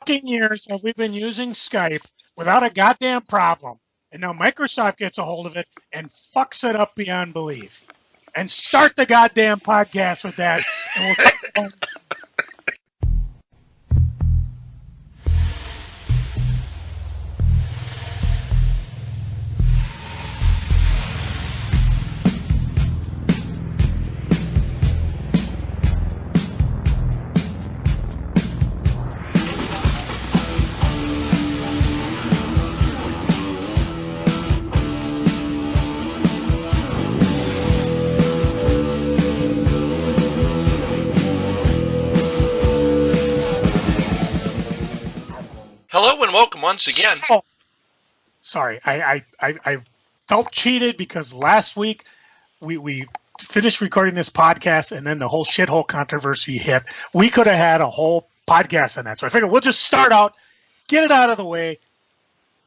fucking years have we been using Skype without a goddamn problem? And now Microsoft gets a hold of it and fucks it up beyond belief. And start the goddamn podcast with that. And we'll Hello and welcome once again. Oh, sorry, I felt cheated because last week we finished recording this podcast and then the whole shithole controversy hit. We could have had a whole podcast on that. So I figured we'll just start out, get it out of the way,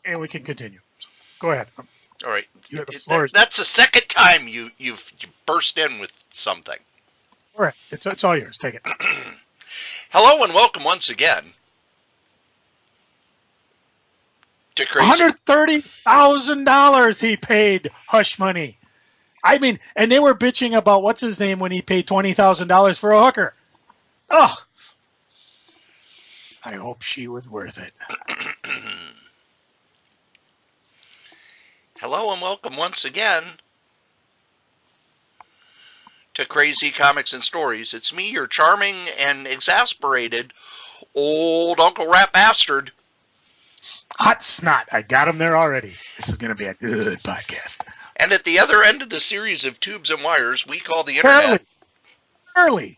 and we can continue. So go ahead. All right. The That's the second time you've burst in with something. All right. It's all yours. Take it. Hello and welcome once again to Crazy. $130,000 he paid hush money. I mean, and they were bitching about what's his name when he paid $20,000 for a hooker. Oh, I hope she was worth it. Hello and welcome once again to Crazy Comics and Stories. It's me, your charming and exasperated old Uncle Rat Bastard. Hot snot. I got him there already. This is going to be a good podcast. And at the other end of the series of tubes and wires we call the internet. Early.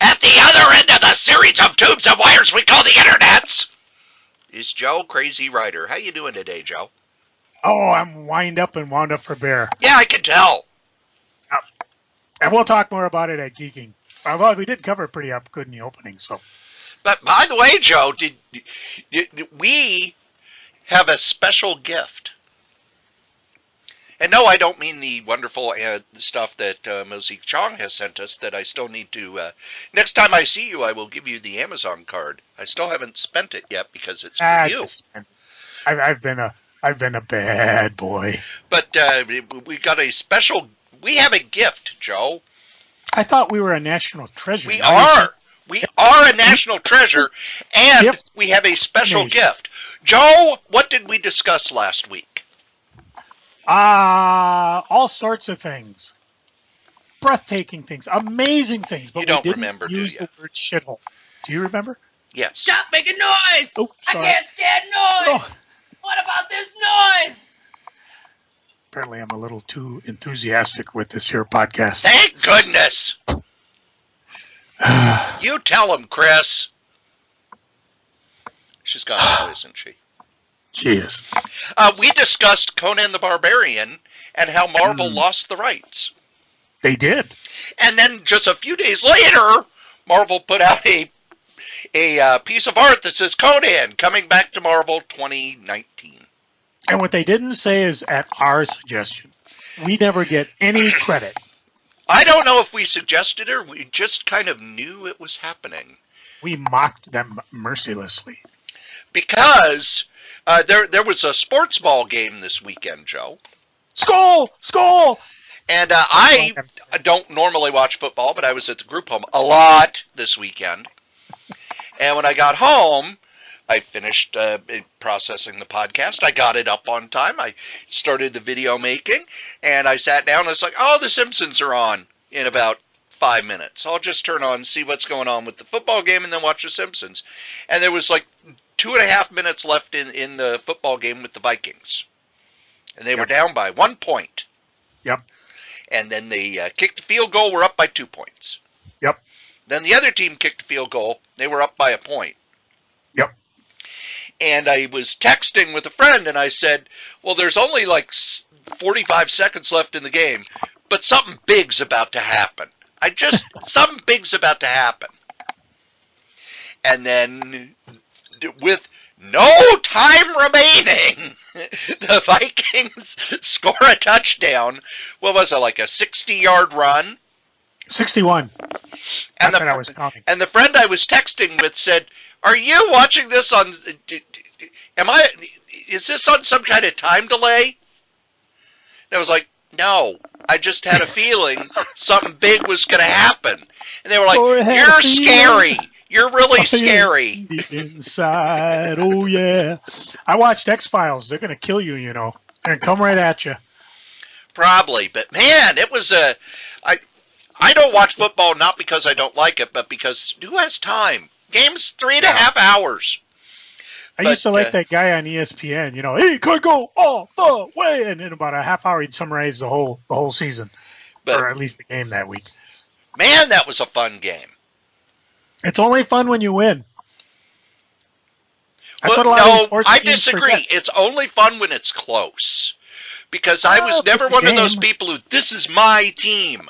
At the other end of the series of tubes and wires we call the internets is Joe Crazy Ryder. How you doing today, Joe? Oh, I'm wound up for bear. Yeah, I can tell. And we'll talk more about it at Geeking. Although we did cover it pretty up good in the opening, so. But by the way, Joe, did we have a special gift? And no, I don't mean the wonderful stuff that Mosaic Chong has sent us that I still need to... next time I see you, I will give you the Amazon card. I still haven't spent it yet because it's for you. I've been a bad boy. But we got a special... We have a gift, Joe. I thought we were a national treasure. We are. We are a national treasure, and we have a special gift. Joe, what did we discuss last week? All sorts of things. Breathtaking things. Amazing things. But you don't we didn't remember, do use you? the word shithole. Do you remember? Yes. Stop making noise! Oh, I sorry. can't stand noise! Oh. What about this noise? Apparently I'm a little too enthusiastic with this here podcast. Thank goodness! You tell him, Chris. She's gone now, isn't she? She is. We discussed Conan the Barbarian and how Marvel lost the rights. They did. And then just a few days later, Marvel put out a piece of art that says Conan coming back to Marvel 2019. And what they didn't say is at our suggestion. We never get any credit. I don't know if we suggested it or we just kind of knew it was happening. We mocked them mercilessly. Because there was a sports ball game this weekend, Joe. Skol! Skol! And I don't normally watch football, but I was at the group home a lot this weekend. And when I got home, I finished processing the podcast. I got it up on time. I started the video making, and I sat down and it's like, oh, The Simpsons are on in about 5 minutes. I'll just turn on and see what's going on with the football game and then watch The Simpsons. And there was like 2.5 minutes left in the football game with the Vikings. And they were down by 1 point. Yep. And then they kicked the field goal, were up by 2 points. Yep. Then the other team kicked a field goal, they were up by a point. Yep. And I was texting with a friend, and I said, well, there's only like 45 seconds left in the game, but something big's about to happen. Something big's about to happen. And then, with no time remaining, the Vikings score a touchdown. What was it, like a 60-yard run? 61. And I was counting. And the friend I was texting with said, "Are you watching this on? Is this on some kind of time delay?" And I was like, "No, I just had a feeling something big was going to happen." And they were like, "You're scary. You're really scary." Inside, oh yeah. I watched X-Files. They're going to kill you, you know. They're going to come right at you. Probably, but man, it was a. I don't watch football not because I don't like it, but because who has time? Game's 3.5 hours. I used to like that guy on ESPN. You know, he could go all the way, and in about a half hour, he'd summarize the whole season, or at least the game that week. Man, that was a fun game. It's only fun when you win. I disagree. It's only fun when it's close. Because I was never one of those people who, this is my team.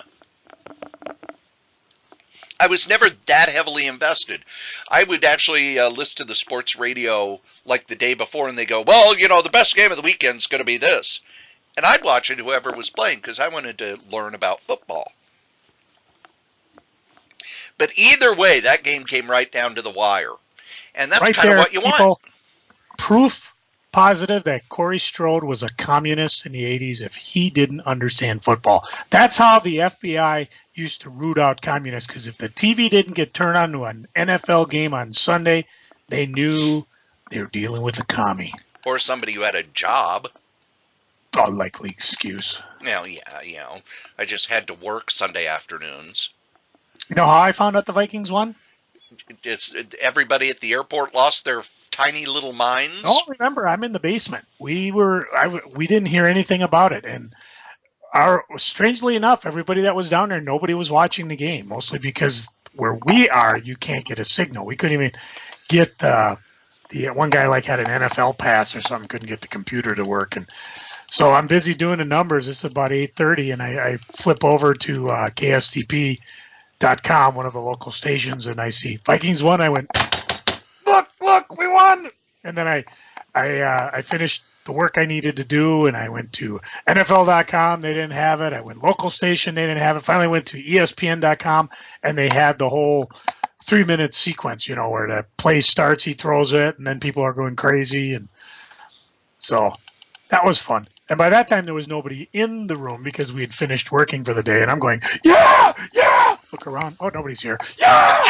I was never that heavily invested. I would actually listen to the sports radio like the day before, and they go, well, you know, the best game of the weekend is going to be this. And I'd watch it whoever was playing because I wanted to learn about football. But either way, that game came right down to the wire. And that's right kind of what you want. Proof positive that Cory Strode was a communist in the 80s if he didn't understand football. That's how the FBI used to root out communists, because if the TV didn't get turned on to an NFL game on Sunday, they knew they were dealing with a commie. Or somebody who had a job. A likely excuse. Well, yeah, you know, I just had to work Sunday afternoons. You know how I found out the Vikings won? Everybody at the airport lost their tiny little minds. Oh, remember, I'm in the basement. We didn't hear anything about it, and strangely enough, everybody that was down there, nobody was watching the game. Mostly because where we are, you can't get a signal. We couldn't even get the one guy had an NFL pass or something, couldn't get the computer to work, and so I'm busy doing the numbers. It's about 8:30, and I flip over to KSTP.com, one of the local stations, and I see Vikings won. I went, look, we won! And then I finished the work I needed to do, and I went to NFL.com. They didn't have it. I went local station. They didn't have it. Finally went to ESPN.com, and they had the whole 3-minute sequence, you know, where the play starts, he throws it, and then people are going crazy. And so that was fun. And by that time, there was nobody in the room because we had finished working for the day, and I'm going, yeah! Look around. Oh, nobody's here. Yeah!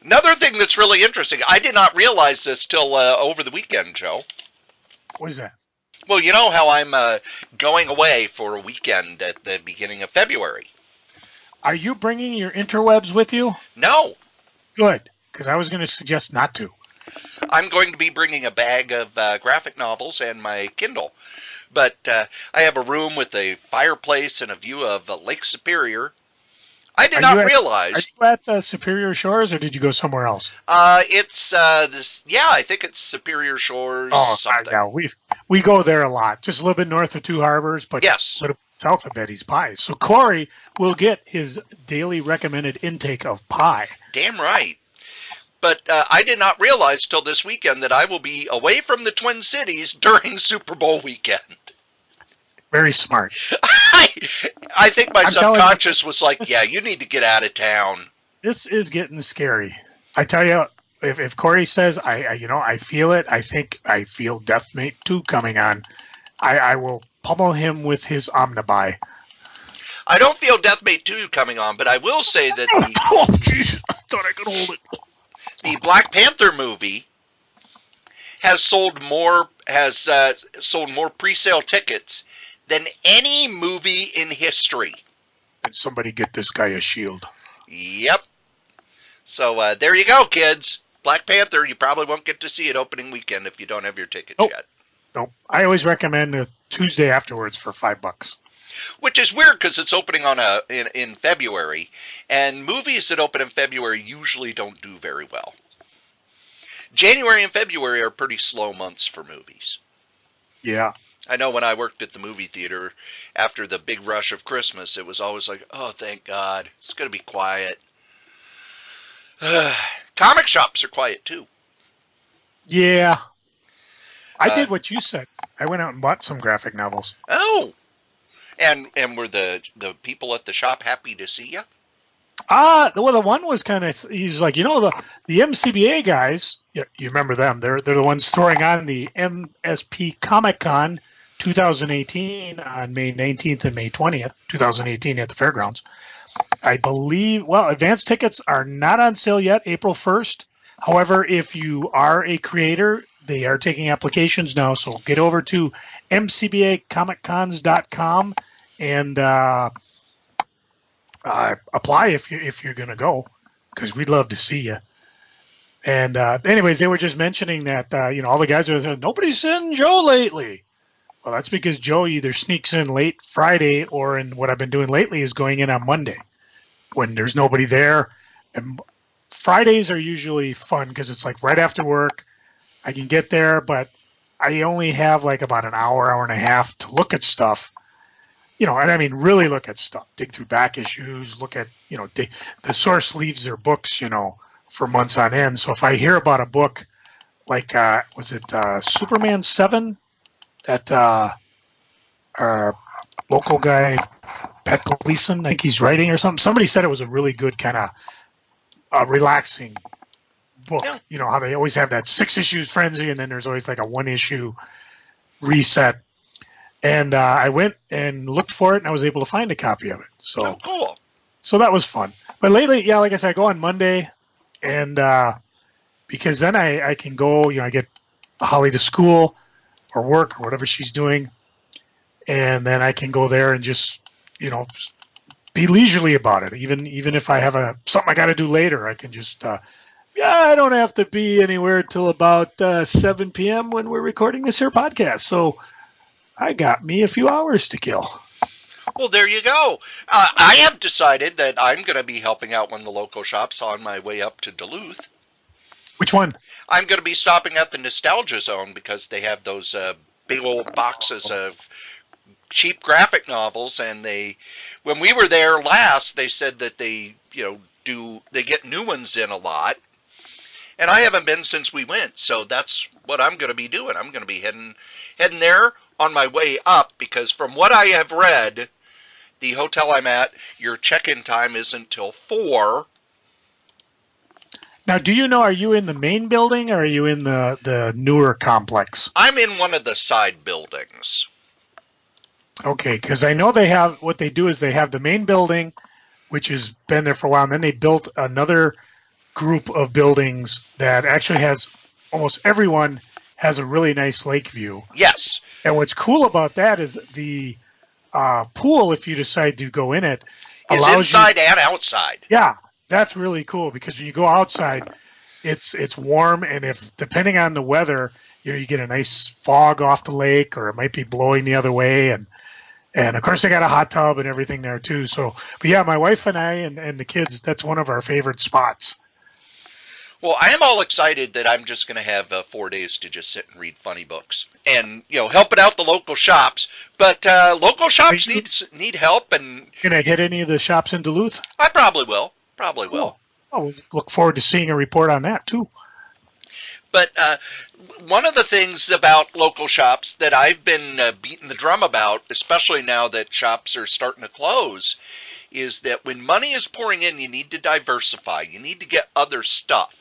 Another thing that's really interesting, I did not realize this till over the weekend, Joe. What is that? Well, you know how I'm going away for a weekend at the beginning of February. Are you bringing your interwebs with you? No. Good, because I was going to suggest not to. I'm going to be bringing a bag of graphic novels and my Kindle. But I have a room with a fireplace and a view of Lake Superior. I did not realize. Are you at Superior Shores, or did you go somewhere else? It's this. Yeah, I think it's Superior Shores. Oh, something. Yeah, we go there a lot. Just a little bit north of Two Harbors, but yes, a little south of Betty's Pies. So Cory will get his daily recommended intake of pie. Damn right. But I did not realize till this weekend that I will be away from the Twin Cities during Super Bowl weekend. Very smart. I think my subconscious was like, yeah, you need to get out of town. This is getting scary. I tell you, if Cory says, I feel it, I think I feel Deathmate 2 coming on, I will pummel him with his Omnibuy. I don't feel Deathmate 2 coming on, but I will say that oh, jeez, I thought I could hold it. The Black Panther movie has sold more pre-sale tickets than any movie in history. And somebody get this guy a shield. Yep. So there you go, kids. Black Panther, you probably won't get to see it opening weekend if you don't have your tickets yet. Nope. I always recommend a Tuesday afterwards for $5. Which is weird because it's opening on in February, and movies that open in February usually don't do very well. January and February are pretty slow months for movies. Yeah. I know when I worked at the movie theater, after the big rush of Christmas, it was always like, oh, thank God, it's going to be quiet. Comic shops are quiet, too. Yeah. I did what you said. I went out and bought some graphic novels. Oh. And were the people at the shop happy to see you? Well, the one was kind of, he's like, the MCBA guys, you remember them? They're the ones throwing on the MSP Comic Con 2018 on May 19th and May 20th, 2018 at the fairgrounds. I believe, advance tickets are not on sale yet, April 1st. However, if you are a creator, they are taking applications now. So get over to mcbacomiccons.com and apply if you're going to go, because we'd love to see you. And anyways, they were just mentioning that, all the guys are saying, nobody's seen Joe lately. Well, that's because Joe either sneaks in late Friday or, in what I've been doing lately, is going in on Monday when there's nobody there. And Fridays are usually fun because it's like right after work. I can get there, but I only have like about an hour and a half to look at stuff. And I mean, really look at stuff, dig through back issues, look at, the source leaves their books, for months on end. So if I hear about a book like, was it Superman 7 that our local guy, Pat Gleason, I think he's writing or something. Somebody said it was a really good kind of relaxing book. Yeah. You know how they always have that 6 issues frenzy and then there's always like a 1 issue reset. And I went and looked for it, and I was able to find a copy of it. So cool. So that was fun. But lately, like I said, I go on Monday, and because then I can go, I get Holly to school or work or whatever she's doing, and then I can go there and just, be leisurely about it. Even if I have something I got to do later, I can just, I don't have to be anywhere till about 7 p.m. when we're recording this here podcast. So I got me a few hours to kill. Well, there you go. I have decided that I'm going to be helping out one of the local shops on my way up to Duluth. Which one? I'm going to be stopping at the Nostalgia Zone because they have those big old boxes of cheap graphic novels, and when we were there last, they said that they get new ones in a lot. And I haven't been since we went, so that's what I'm going to be doing. I'm going to be heading there on my way up, because from what I have read, the hotel I'm at, your check-in time isn't till 4. Now, do you know, are you in the main building or are you in the newer complex? I'm in one of the side buildings. Okay, because I know they have, what they do is they have the main building, which has been there for a while, and then they built another group of buildings that actually has, almost everyone has a really nice lake view. Yes. And what's cool about that is the pool, if you decide to go in it, is inside and outside. Yeah, that's really cool, because when you go outside, it's warm, and if depending on the weather, you get a nice fog off the lake, or it might be blowing the other way, and of course they got a hot tub and everything there too. So, but yeah, my wife and I and the kids, that's one of our favorite spots. Well, I am all excited that I'm just going to have 4 days to just sit and read funny books and, helping out the local shops. But local shops need help. And going to hit any of the shops in Duluth? I probably will. Probably will. Oh, we look forward to seeing a report on that, too. But one of the things about local shops that I've been beating the drum about, especially now that shops are starting to close, is that when money is pouring in, you need to diversify. You need to get other stuff.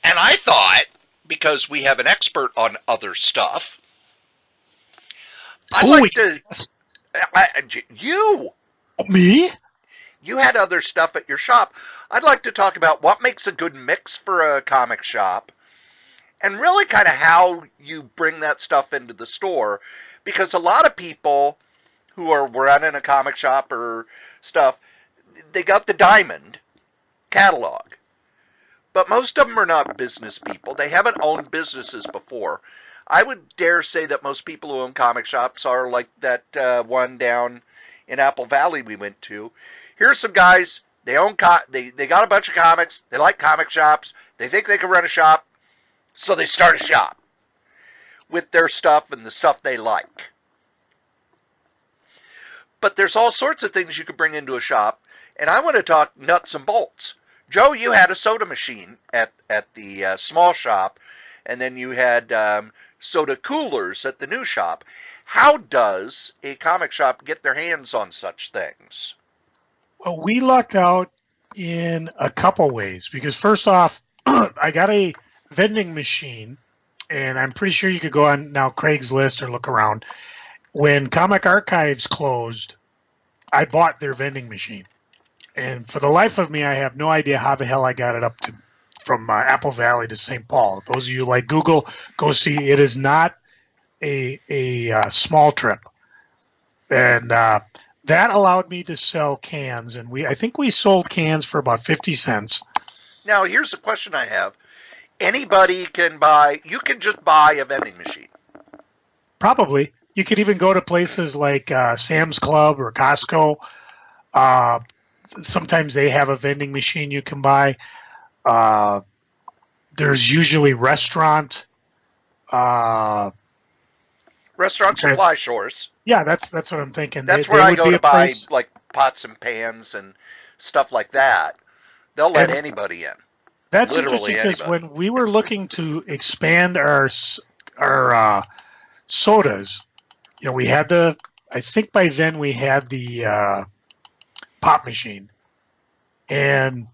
And I thought, because we have an expert on other stuff, I'd like to... You! Me? You had other stuff at your shop. I'd like to talk about what makes a good mix for a comic shop, and really kind of how you bring that stuff into the store. Because a lot of people who are running a comic shop or stuff, they got the Diamond catalog. But most of them are not business people. They haven't owned businesses before. I would dare say that most people who own comic shops are like that one down in Apple Valley we went to. Here's some guys, they own they got a bunch of comics, they like comic shops, they think they can run a shop, so they start a shop with their stuff and the stuff they like. But there's all sorts of things you could bring into a shop, and I want to talk nuts and bolts. Joe, you had a soda machine at the small shop, and then you had soda coolers at the new shop. How does a comic shop get their hands on such things? Well, we lucked out in a couple ways because first off, I got a vending machine, and I'm pretty sure you could go on now Craigslist or look around. When Comic Archives closed, I bought their vending machine, and for the life of me, I have no idea how the hell I got it up to from Apple Valley to St. Paul. Those of you like Google, go see. It is not a small trip, and that allowed me to sell cans, and I think we sold cans for about 50 cents. Now, here's a question I have. Anybody can buy, you can just buy a vending machine. Probably. You could even go to places like Sam's Club or Costco. Sometimes they have a vending machine you can buy. There's usually restaurant supply stores. Yeah, that's what I'm thinking. That's where I go to buy like pots and pans and stuff like that. They'll let anybody in. That's interesting because when we were looking to expand our sodas, we had I think by then we had the pop machine, and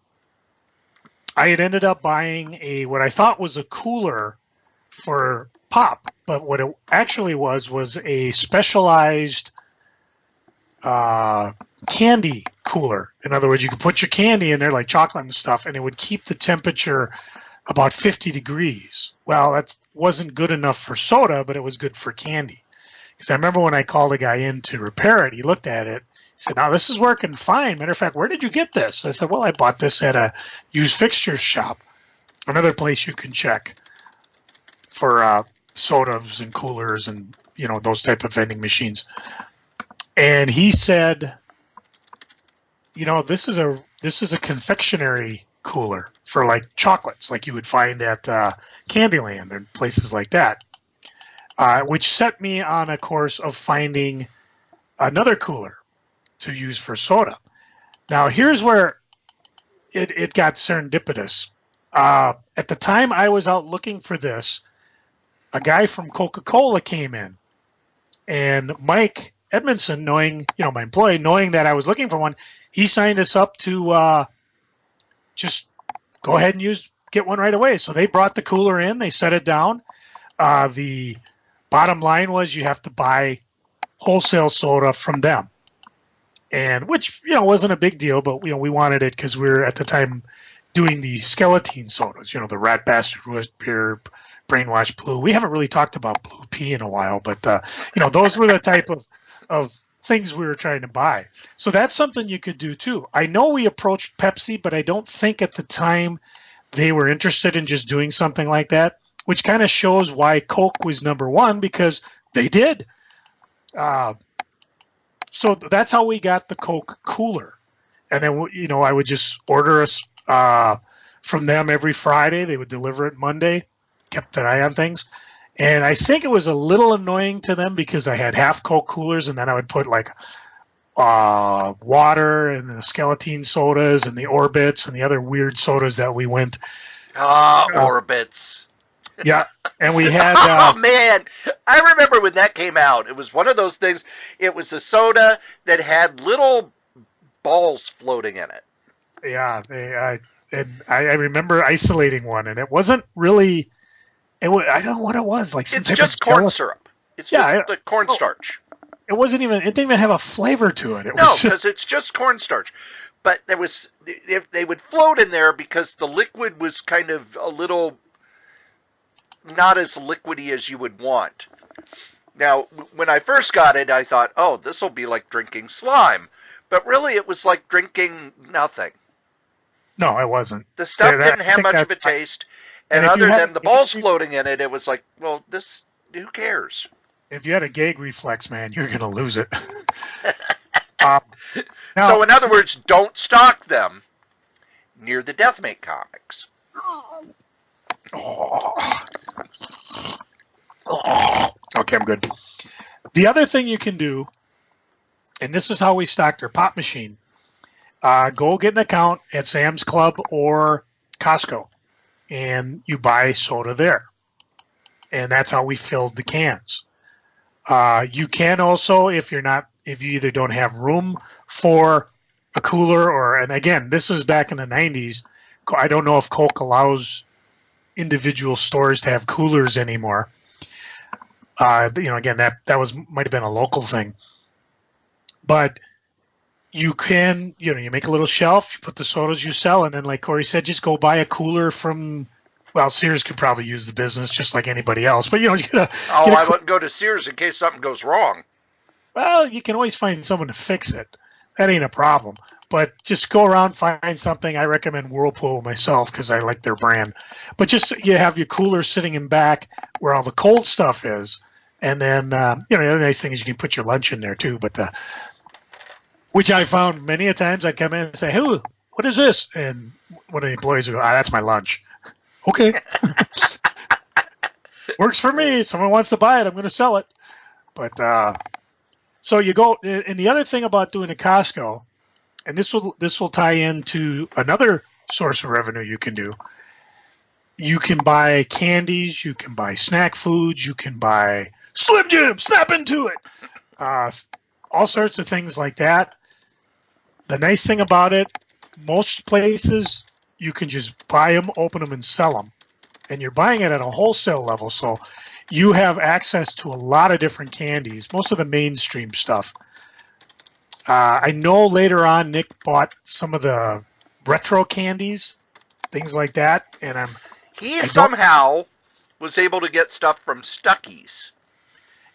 I had ended up buying what I thought was a cooler for pop, but what it actually was a specialized candy cooler. In other words, you could put your candy in there like chocolate and stuff, and it would keep the temperature about 50 degrees. Well, that wasn't good enough for soda, but it was good for candy. Because I remember when I called a guy in to repair it, he looked at it, he said, "Now this is working fine. Matter of fact, where did you get this?" I said, "Well, I bought this at a used fixtures shop." Another place you can check for sodas and coolers and those type of vending machines. And he said, this is a confectionery cooler for like chocolates, like you would find at Candyland and places like that, which set me on a course of finding another cooler to use for soda. Now, here's where it got serendipitous. At the time I was out looking for this, a guy from Coca-Cola came in, and Mike Edmondson, knowing, my employee, knowing that I was looking for one, he signed us up to just go ahead and get one right away. So they brought the cooler in, they set it down. The bottom line was you have to buy wholesale soda from them, and which wasn't a big deal, but we wanted it because we were at the time doing the Skeleteens Sodas, the Rat Bastard Root Beer, Brainwash Blue. We haven't really talked about Blue Pea in a while, but those were the type of things we were trying to buy. So that's something you could do too. I know we approached Pepsi, but I don't think at the time they were interested in just doing something like that, which kind of shows why Coke was number one, because they did. So that's how we got the Coke cooler. And then, I would just order us from them every Friday. They would deliver it Monday. Kept an eye on things. And I think it was a little annoying to them because I had half Coke coolers, and then I would put like water and the Skeleteens Sodas and the Orbitz and the other weird sodas that we went. Orbitz. Yeah, and we had... oh, man. I remember when that came out. It was one of those things. It was a soda that had little balls floating in it. Yeah, I remember isolating one, and it wasn't really... I don't know what it was. Like some it's type just of corn syrup. It's just the cornstarch. It wasn't even. It didn't even have a flavor to it. No, because it's just cornstarch. But they would float in there because the liquid was kind of a little not as liquidy as you would want. Now, when I first got it, I thought, oh, this will be like drinking slime. But really, it was like drinking nothing. No, it wasn't. The stuff didn't have much of a taste. And other than the balls floating in it, it was like, well, who cares? If you had a gag reflex, man, you're going to lose it. So, in other words, don't stock them near the Deathmate comics. Okay, I'm good. The other thing you can do, and this is how we stocked our pop machine, go get an account at Sam's Club or Costco, and you buy soda there. And that's how we filled the cans. You can also, if you either don't have room for a cooler, and again, this was back in the 90s. I don't know if Coke allows individual stores to have coolers anymore. Again, that might have been a local thing. But you can, you make a little shelf, you put the sodas you sell, and then, like Cory said, just go buy a cooler from, well, Sears could probably use the business just like anybody else. But, I wouldn't go to Sears in case something goes wrong. Well, you can always find someone to fix it. That ain't a problem. But just go around, find something. I recommend Whirlpool myself because I like their brand. But just you have your cooler sitting in back where all the cold stuff is. And then, the other nice thing is you can put your lunch in there too. But which I found many a times I'd come in and say, hey, what is this? And one of the employees would go, that's my lunch. Okay. Works for me. Someone wants to buy it, I'm going to sell it. But so you go, and the other thing about doing a Costco, and this will tie into another source of revenue you can do. You can buy candies, you can buy snack foods, you can buy Slim Jim, snap into it. All sorts of things like that. The nice thing about it, most places you can just buy them, open them, and sell them. And you're buying it at a wholesale level, so you have access to a lot of different candies, most of the mainstream stuff. I know later on Nick bought some of the retro candies, things like that, and he somehow was able to get stuff from Stuckey's.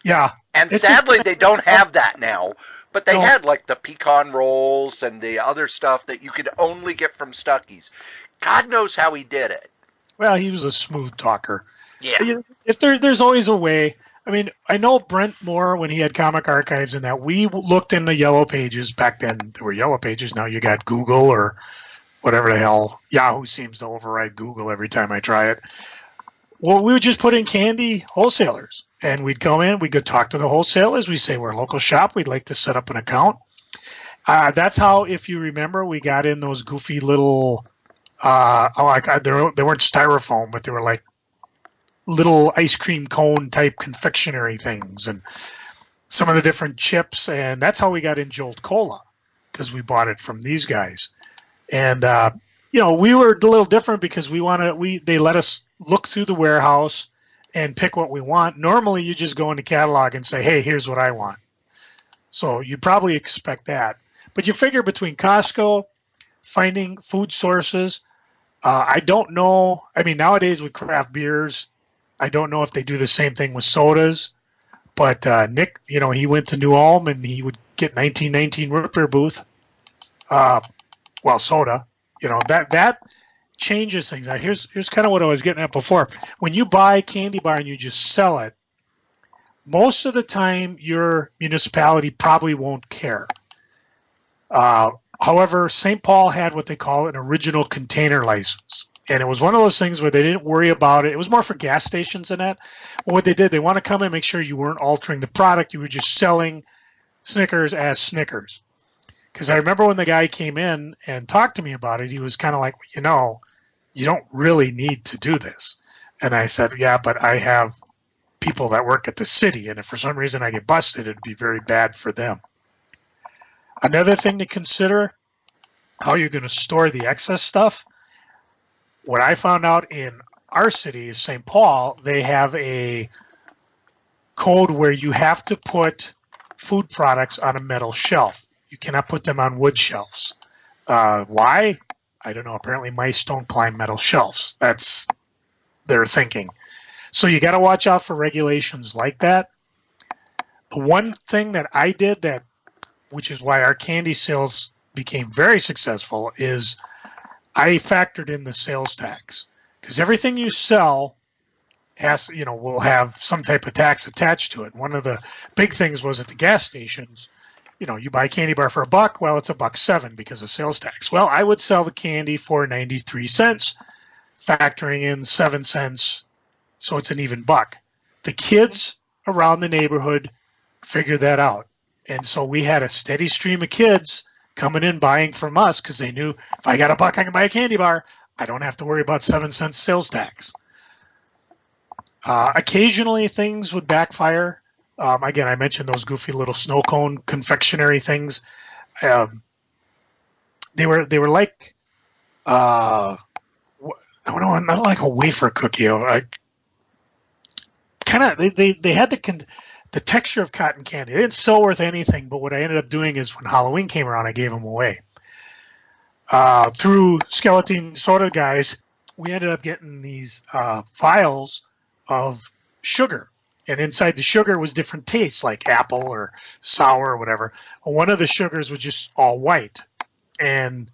Yeah. And sadly, they don't have that now. But they had like the pecan rolls and the other stuff that you could only get from Stuckey's. God knows how he did it. Well, he was a smooth talker. Yeah. If there's always a way. I mean, I know Brent Moore, when he had Comic Archives and that, we looked in the Yellow Pages. Back then, there were Yellow Pages. Now you got Google or whatever the hell. Yahoo seems to override Google every time I try it. Well, we would just put in candy wholesalers. And we'd come in, we'd go talk to the wholesalers. We say, we're a local shop. We'd like to set up an account. That's how, if you remember, we got in those goofy little, they weren't styrofoam, but they were like little ice cream cone type confectionery things and some of the different chips. And that's how we got in Jolt Cola, because we bought it from these guys. And, we were a little different because they let us look through the warehouse and pick what we want. Normally, you just go in the catalog and say, hey, here's what I want. So you probably expect that. But you figure between Costco, finding food sources, I don't know. I mean, nowadays with craft beers, I don't know if they do the same thing with sodas. But Nick, he went to New Ulm and he would get 1919 root beer booth. Soda. That changes things. Now, here's kind of what I was getting at before. When you buy candy bar and you just sell it, most of the time your municipality probably won't care. However, St. Paul had what they call an original container license. And it was one of those things where they didn't worry about it. It was more for gas stations than that. But what they did, they want to come and make sure you weren't altering the product. You were just selling Snickers as Snickers. Because I remember when the guy came in and talked to me about it, he was kind of like, you don't really need to do this. And I said, yeah, but I have people that work at the city, and if for some reason I get busted, it'd be very bad for them. Another thing to consider, how you're going to store the excess stuff. What I found out in our city, St. Paul, they have a code where you have to put food products on a metal shelf. You cannot put them on wood shelves. Why? I don't know. Apparently mice don't climb metal shelves. That's their thinking. So you got to watch out for regulations like that. The one thing that I did which is why our candy sales became very successful, is I factored in the sales tax. Because everything you sell will have some type of tax attached to it. One of the big things was at the gas stations, you buy a candy bar for $1, well, it's $1.07 because of sales tax. Well, I would sell the candy for 93 cents, factoring in 7 cents, so it's an even buck. The kids around the neighborhood figured that out. And so we had a steady stream of kids coming in buying from us because they knew if I got $1, I can buy a candy bar. I don't have to worry about 7 cents sales tax. Occasionally things would backfire. Again, I mentioned those goofy little snow cone confectionery things. they were like, I don't know, not like a wafer cookie. They had the texture of cotton candy. They didn't sell worth anything, but what I ended up doing is when Halloween came around, I gave them away. Through Skeleteens Soda guys, we ended up getting these vials of sugar. And inside the sugar was different tastes, like apple or sour or whatever. One of the sugars was just all white. And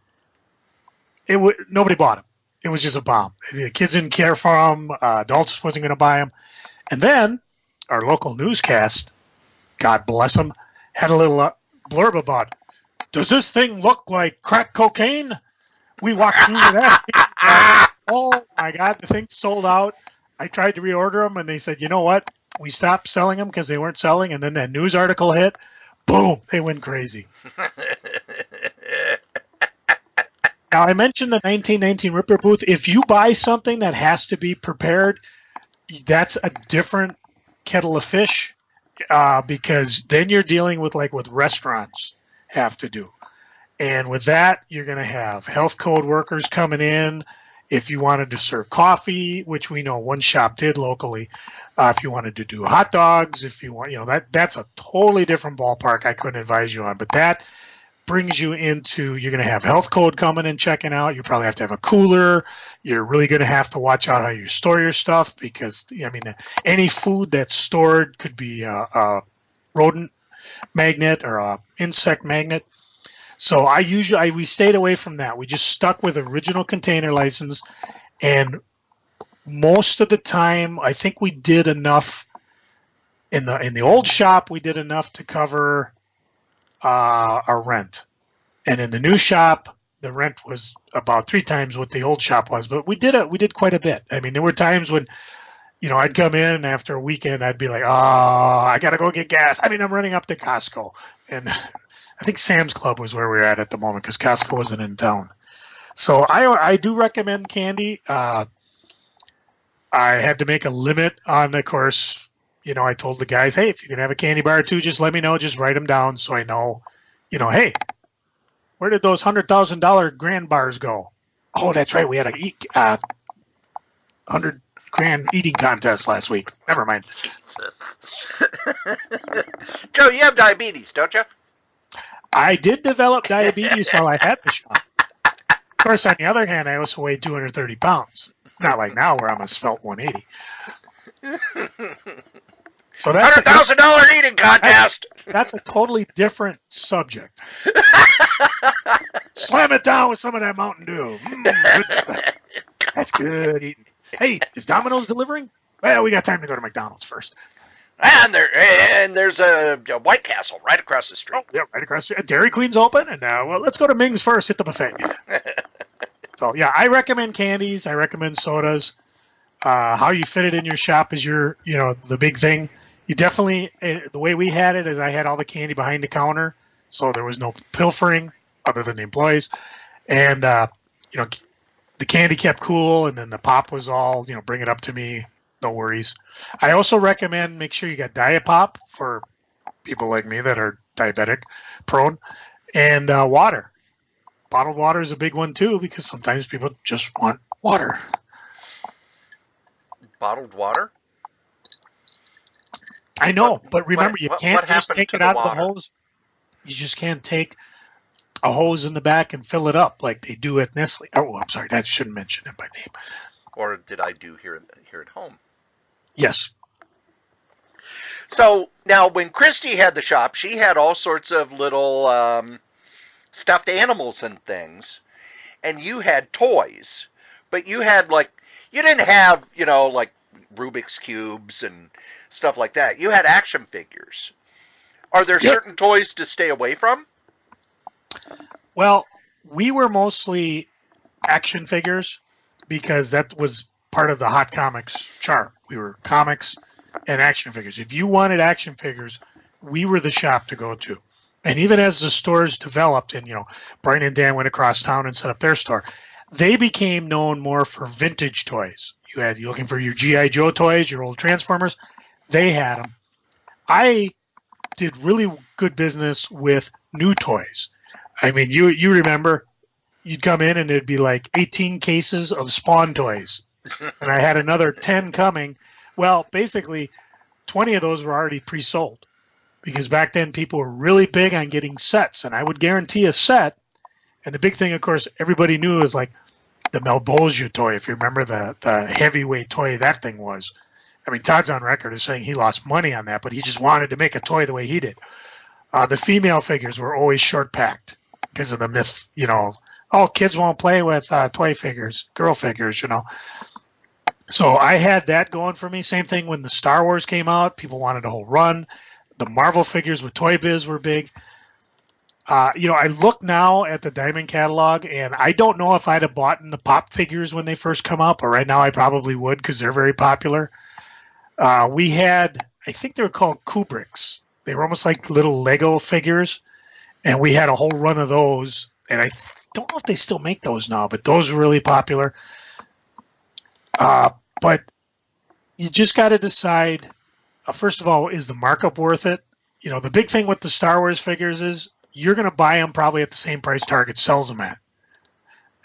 nobody bought them. It was just a bomb. The kids didn't care for them. Adults wasn't going to buy them. And then our local newscast, God bless them, had a little blurb about, does this thing look like crack cocaine? We walked through that. Oh, my God, the thing sold out. I tried to reorder them, and they said, you know what? We stopped selling them because they weren't selling, and then that news article hit. Boom, they went crazy. Now, I mentioned the 1919 Ripper booth. If you buy something that has to be prepared, that's a different kettle of fish because then you're dealing with like what restaurants have to do. And with that, you're going to have health code workers coming in. If you wanted to serve coffee, which we know one shop did locally, if you wanted to do hot dogs, if you want, that's a totally different ballpark I couldn't advise you on. But that brings you into, you're going to have health code coming and checking out. You probably have to have a cooler. You're really going to have to watch out how you store your stuff because, any food that's stored could be a rodent magnet or a insect magnet. So we stayed away from that. We just stuck with original container license, and most of the time, I think we did enough in the old shop. We did enough to cover our rent, and in the new shop, the rent was about 3 times what the old shop was. But we did quite a bit. I mean, there were times when, I'd come in and after a weekend, I'd be like, oh, I gotta go get gas. I'm running up to Costco, and I think Sam's Club was where we were at the moment because Costco wasn't in town. So I do recommend candy. I had to make a limit on, of course, I told the guys, hey, if you can have a candy bar too, just let me know. Just write them down so I know, hey, where did those $100,000 grand bars go? Oh, that's right. We had a 100 grand eating contest last week. Never mind. Joe, you have diabetes, don't you? I did develop diabetes while I had the shot. Of course, on the other hand, I also weighed 230 pounds. Not like now where I'm a svelte 180. So that's $100,000 eating contest. That's a totally different subject. Slam it down with some of that Mountain Dew. Good. That's good eating. Hey, is Domino's delivering? Well, we got time to go to McDonald's first. And there's a White Castle right across the street. Oh, yeah, right across the street. Dairy Queen's open, and let's go to Ming's first. Hit the buffet. So yeah, I recommend candies. I recommend sodas. How you fit it in your shop is the big thing. You definitely, the way we had it is I had all the candy behind the counter, so there was no pilfering other than the employees, and the candy kept cool, and then the pop was all bring it up to me. No worries. I also recommend make sure you got Diet Pop for people like me that are diabetic prone, and water. Bottled water is a big one too because sometimes people just want water. Bottled water? I know, but remember, you can't just take it out of the water? hose. You just can't take a hose in the back and fill it up like they do at Nestle. Oh, I'm sorry, I shouldn't mention it by name. Or did I do here at home? Yes. So now, when Christy had the shop, she had all sorts of little stuffed animals and things, and you had toys, but you had you didn't have like Rubik's cubes and stuff like that. You had action figures. Are there certain toys to stay away from? Well, we were mostly action figures because that was part of the Hot Comics charm. We were comics and action figures. If you wanted action figures, we were the shop to go to. And even as the stores developed and, Brian and Dan went across town and set up their store, they became known more for vintage toys. You're looking for your G.I. Joe toys, your old Transformers. They had them. I did really good business with new toys. I mean, you remember you'd come in and there'd be like 18 cases of Spawn toys. And I had another 10 coming. Well, basically, 20 of those were already pre-sold. Because back then, people were really big on getting sets. And I would guarantee a set. And the big thing, of course, everybody knew was like the Malbolgia toy, if you remember the heavyweight toy that thing was. I mean, Todd's on record as saying he lost money on that, but he just wanted to make a toy the way he did. The female figures were always short-packed because of the myth, kids won't play with toy figures, girl figures, So I had that going for me. Same thing when the Star Wars came out. People wanted a whole run. The Marvel figures with Toy Biz were big. I look now at the Diamond catalog, and I don't know if I'd have bought the Pop figures when they first come out, but right now I probably would because they're very popular. We had, I think they were called Kubricks. They were almost like little Lego figures, and we had a whole run of those. And I don't know if they still make those now, but those were really popular. But you just got to decide, first of all, is the markup worth it? The big thing with the Star Wars figures is you're going to buy them probably at the same price Target sells them at.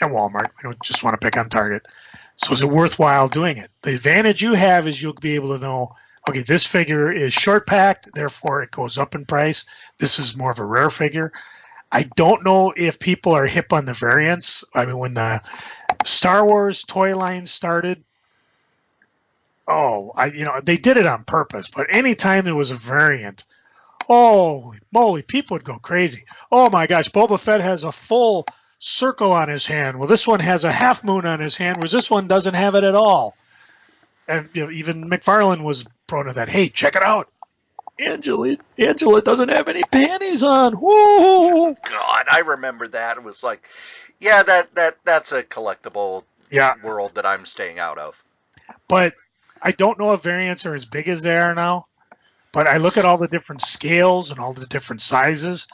And Walmart. We don't just want to pick on Target. So is it worthwhile doing it? The advantage you have is you'll be able to know, okay, this figure is short-packed, therefore it goes up in price. This is more of a rare figure. I don't know if people are hip on the variants. I mean, when the Star Wars toy line started, they did it on purpose. But anytime there was a variant, holy moly, people would go crazy. Oh my gosh, Boba Fett has a full circle on his hand. Well, this one has a half moon on his hand, whereas this one doesn't have it at all. And even McFarlane was prone to that. Hey, check it out. Angela doesn't have any panties on. Whoa! God, I remember that. It was like, yeah, that's a collectible world that I'm staying out of. But I don't know if variants are as big as they are now. But I look at all the different scales and all the different sizes.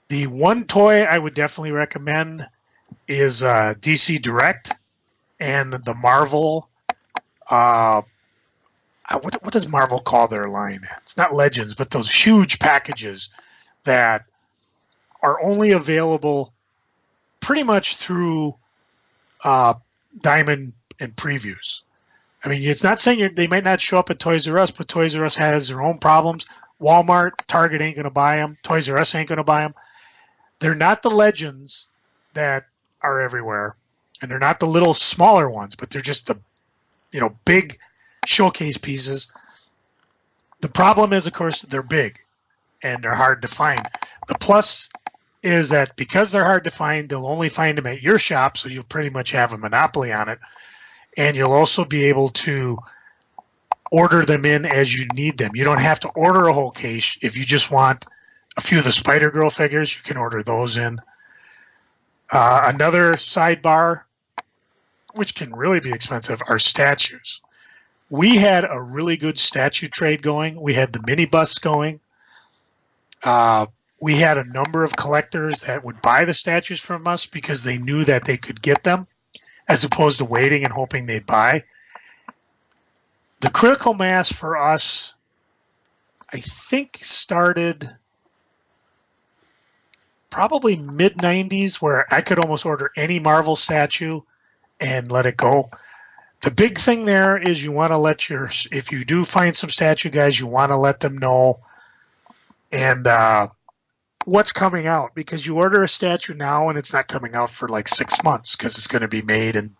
The one toy I would definitely recommend is DC Direct and the Marvel. What does Marvel call their line? It's not Legends, but those huge packages that are only available pretty much through Diamond and previews. I mean, it's not saying they might not show up at Toys R Us, but Toys R Us has their own problems. Walmart, Target ain't going to buy them. Toys R Us ain't going to buy them. They're not the Legends that are everywhere, and they're not the little smaller ones, but they're just the big showcase pieces. The problem is, of course, they're big and they're hard to find. The plus is that because they're hard to find, they'll only find them at your shop, so you'll pretty much have a monopoly on it. And you'll also be able to order them in as you need them. You don't have to order a whole case. If you just want a few of the Spider-Girl figures, you can order those in. Another sidebar, which can really be expensive, are statues. We had a really good statue trade going. We had the minibus going. We had a number of collectors that would buy the statues from us because they knew that they could get them, as opposed to waiting and hoping they'd buy. The critical mass for us, I think, started probably mid-90s, where I could almost order any Marvel statue and let it go. The big thing there is you want to if you do find some statue guys, you want to let them know and what's coming out, because you order a statue now and it's not coming out for like 6 months because it's going to be made and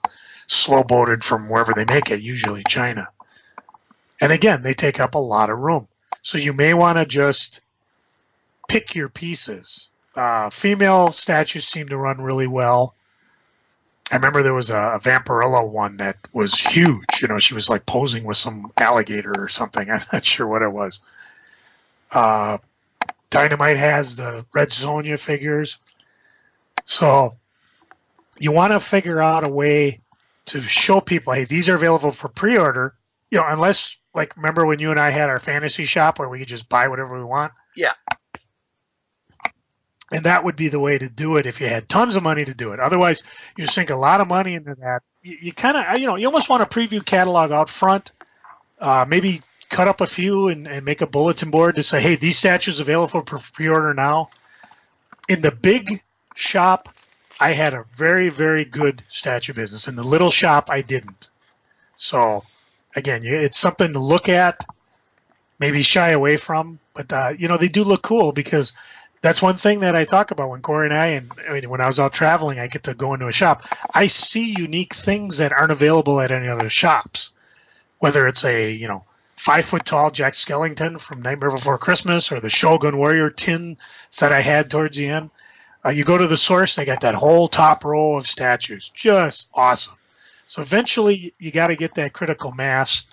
slow-boated from wherever they make it, usually China. And again, they take up a lot of room. So you may want to just pick your pieces. Female statues seem to run really well. I remember there was a Vampirella one that was huge. She was like posing with some alligator or something. I'm not sure what it was. Dynamite has the Red Sonja figures. So you want to figure out a way to show people, hey, these are available for pre-order. Unless, like, remember when you and I had our fantasy shop where we could just buy whatever we want? Yeah. And that would be the way to do it if you had tons of money to do it. Otherwise, you sink a lot of money into that. You kind of, you almost want a preview catalog out front. Maybe cut up a few and make a bulletin board to say, hey, these statues available for pre-order now. In the big shop, I had a very, very good statue business. In the little shop, I didn't. So, again, it's something to look at, maybe shy away from. But, they do look cool because that's one thing that I talk about when Cory and when I was out traveling, I get to go into a shop. I see unique things that aren't available at any other shops, whether it's a, 5-foot-tall Jack Skellington from Nightmare Before Christmas or the Shogun Warrior tin that I had towards the end. You go to the source, they got that whole top row of statues. Just awesome. So eventually you got to get that critical mass.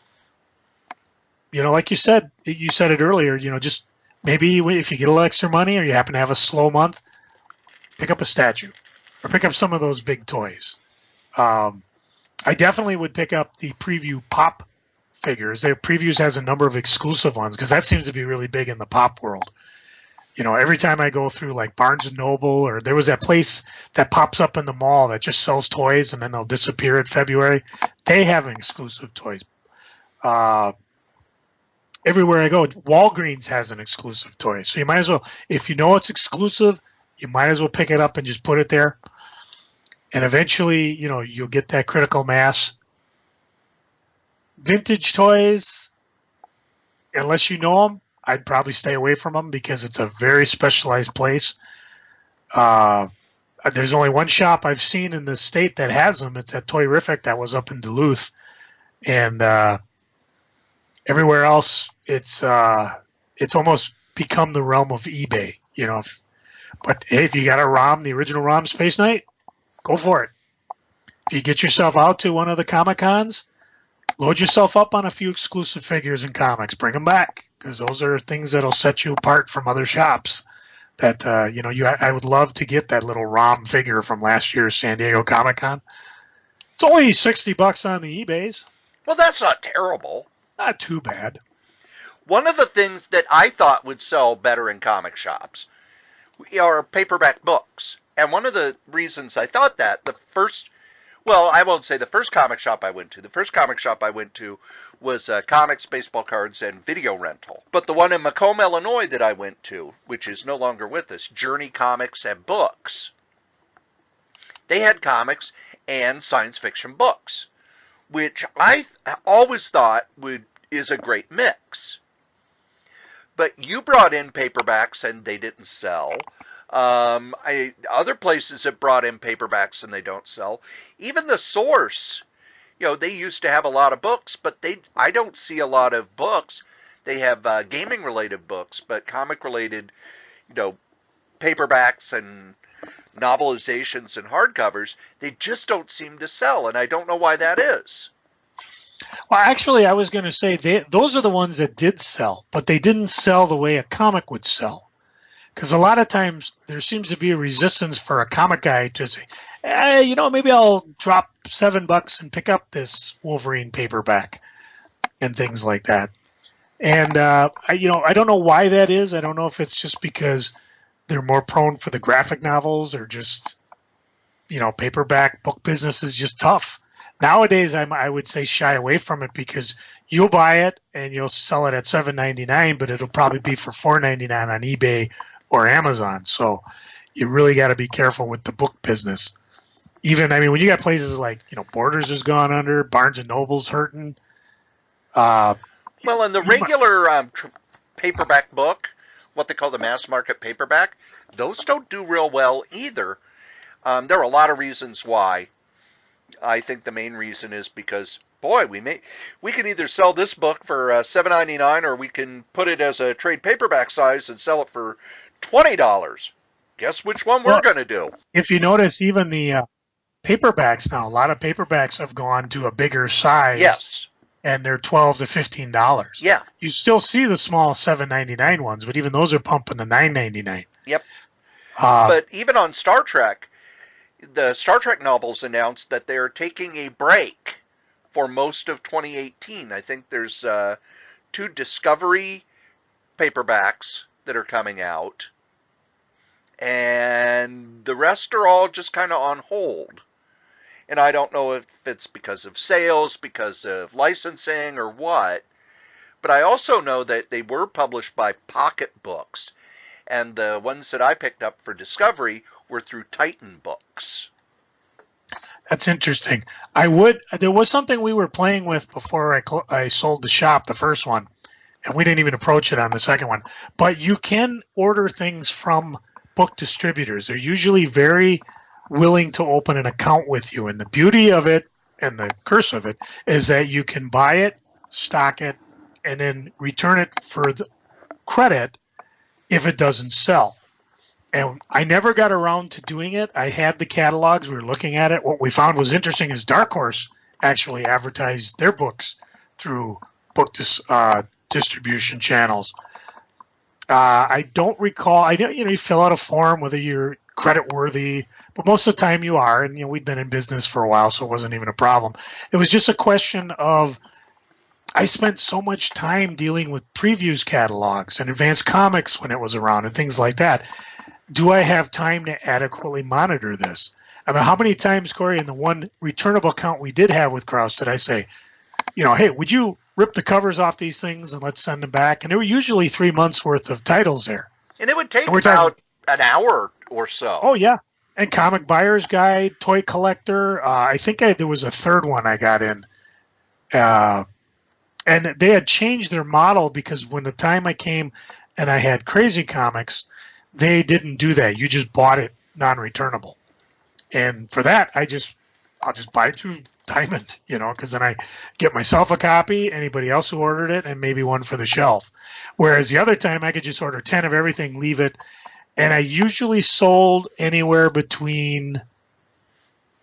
Like you said it earlier, just maybe if you get a little extra money or you happen to have a slow month, pick up a statue or pick up some of those big toys. I definitely would pick up the Preview Pop figures. Their Previews has a number of exclusive ones because that seems to be really big in the pop world. Every time I go through like Barnes & Noble, or there was that place that pops up in the mall that just sells toys and then they'll disappear in February, they have exclusive toys. Everywhere I go, Walgreens has an exclusive toy. So you might as well, if you know it's exclusive, you might as well pick it up and just put it there. And eventually, you'll get that critical mass. Vintage toys, unless you know them, I'd probably stay away from them because it's a very specialized place. There's only one shop I've seen in the state that has them. It's at Toyrific that was up in Duluth. And everywhere else, it's almost become the realm of eBay, But hey, if you got a ROM, the original ROM Space Knight, go for it. If you get yourself out to one of the Comic-Cons, load yourself up on a few exclusive figures and comics. Bring them back because those are things that'll set you apart from other shops. That I would love to get that little ROM figure from last year's San Diego Comic-Con. It's only $60 on the eBays. Well, that's not terrible. Not too bad. One of the things that I thought would sell better in comic shops are paperback books. And one of the reasons I thought that, I won't say the first comic shop I went to. The first comic shop I went to was comics, baseball cards, and video rental. But the one in Macomb, Illinois that I went to, which is no longer with us, Journey Comics and Books, they had comics and science fiction books, which I always thought is a great mix. But you brought in paperbacks and they didn't sell. Other places have brought in paperbacks and they don't sell. Even the Source, they used to have a lot of books, but I don't see a lot of books. They have gaming-related books, but comic-related, paperbacks and novelizations and hardcovers, they just don't seem to sell, and I don't know why that is. Well, actually, I was going to say those are the ones that did sell, but they didn't sell the way a comic would sell. Because a lot of times there seems to be a resistance for a comic guy to say, maybe I'll drop $7 and pick up this Wolverine paperback and things like that. And, I don't know why that is. I don't know if it's just because they're more prone for the graphic novels or just, paperback book business is just tough. Nowadays, I would say shy away from it because you'll buy it and you'll sell it at $7.99, but it'll probably be for $4.99 on eBay or Amazon. So you really got to be careful with the book business. Even, when you got places like, Borders has gone under, Barnes & Noble's hurting. And the regular paperback book, what they call the mass market paperback, those don't do real well either. There are a lot of reasons why. I think the main reason is because, we can either sell this book for $7.99 or we can put it as a trade paperback size and sell it for $20. Guess which one we're going to do? If you notice, even the paperbacks now, a lot of paperbacks have gone to a bigger size. Yes. And they're $12 to $15. Yeah. You still see the small $7.99 ones, but even those are pumping to $9.99. Yep. But even on Star Trek, the Star Trek novels announced that they're taking a break for most of 2018. I think there's 2 Discovery paperbacks that are coming out, and the rest are all just kind of on hold. And I don't know if it's because of sales, because of licensing, or what. But I also know that they were published by Pocket Books, and the ones that I picked up for Discovery were through Titan Books. books. That's interesting. There was something we were playing with before I sold the shop, the first one, and we didn't even approach it on the second one. But you can order things from book distributors. They're usually very willing to open an account with you. And the beauty of it and the curse of it is that you can buy it, stock it, and then return it for the credit if it doesn't sell. And I never got around to doing it. I had the catalogs. We were looking at it. What we found was interesting is Dark Horse actually advertised their books through book distribution channels. I don't recall. You fill out a form whether you're credit worthy, but most of the time you are. And we'd been in business for a while, so it wasn't even a problem. It was just a question of I spent so much time dealing with previews catalogs and Advanced Comics when it was around and things like that. Do I have time to adequately monitor this? I mean, how many times, Cory, in the one returnable account we did have with Krause, did I say, hey, would you rip the covers off these things and let's send them back? And there were usually 3 months worth of titles there. And it would take about an hour or so. Oh, yeah. And Comic Buyer's Guide, Toy Collector. I think there was a third one I got in. And they had changed their model because when the time I came and I had Crazy Comics, they didn't do that. You just bought it non-returnable. And for that, I'll just buy it through Diamond, because then I get myself a copy, anybody else who ordered it, and maybe one for the shelf. Whereas the other time, I could just order 10 of everything, leave it. And I usually sold anywhere between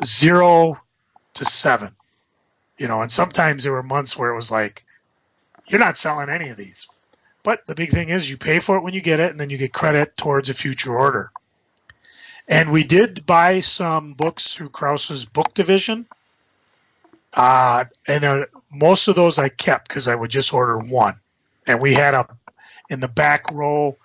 0 to 7. And sometimes there were months where it was like, you're not selling any of these. But the big thing is you pay for it when you get it, and then you get credit towards a future order. And we did buy some books through Krause's book division. And most of those I kept because I would just order one. And we had in the back row,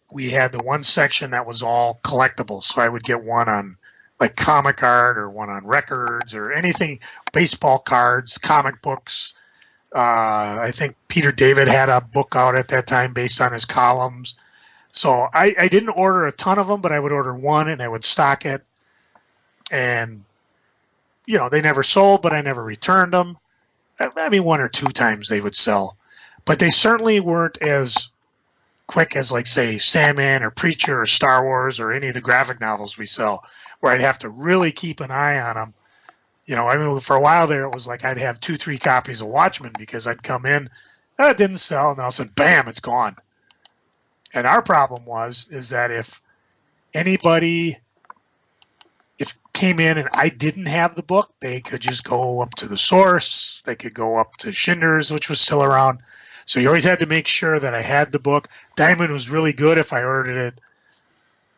we had the one section that was all collectibles. So I would get one on like comic art or one on records or anything, baseball cards, comic books. I think Peter David had a book out at that time based on his columns. So I didn't order a ton of them, but I would order one and I would stock it. And, they never sold, but I never returned them. I mean, 1 or 2 times they would sell. But they certainly weren't as quick as, like, say, Sandman or Preacher or Star Wars or any of the graphic novels we sell, where I'd have to really keep an eye on them. For a while there, it was like I'd have 2-3 copies of Watchmen because I'd come in, it didn't sell, and all of a sudden, bam, it's gone. And our problem is that if anybody came in and I didn't have the book, they could just go up to the source. They could go up to Schindler's, which was still around. So you always had to make sure that I had the book. Diamond was really good. If I ordered it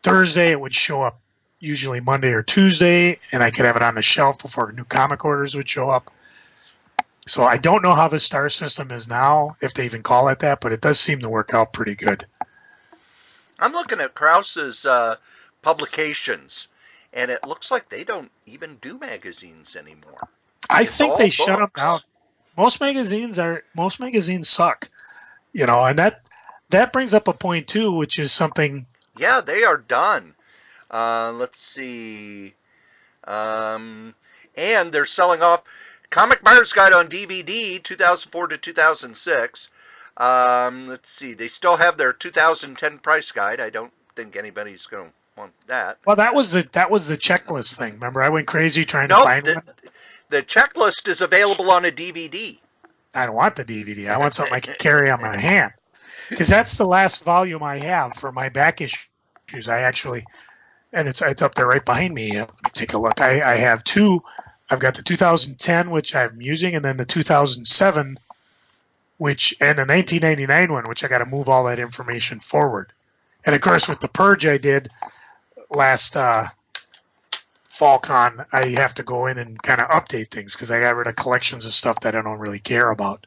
Thursday, it would show up usually Monday or Tuesday, and I could have it on the shelf before new comic orders would show up. So I don't know how the star system is now, if they even call it that, but it does seem to work out pretty good. I'm looking at Krause's publications, and it looks like they don't even do magazines anymore. I think they shut them down. Most magazines suck, and that brings up a point too, which is something. Yeah, they are done. Let's see. And they're selling off Comic Buyer's Guide on DVD, 2004 to 2006. Let's see. They still have their 2010 price guide. I don't think anybody's going to want that. Well, that was the checklist thing. Remember, I went crazy trying to find one. The checklist is available on a DVD. I don't want the DVD. I want something I can carry on my hand. Because that's the last volume I have for my back issues. I actually, and it's up there right behind me. Let me take a look. I have 2. I've got the 2010, which I'm using, and then the 2007, and the 1999 one, which I got to move all that information forward. And of course, with the purge I did last FallCon, I have to go in and kind of update things because I got rid of collections of stuff that I don't really care about.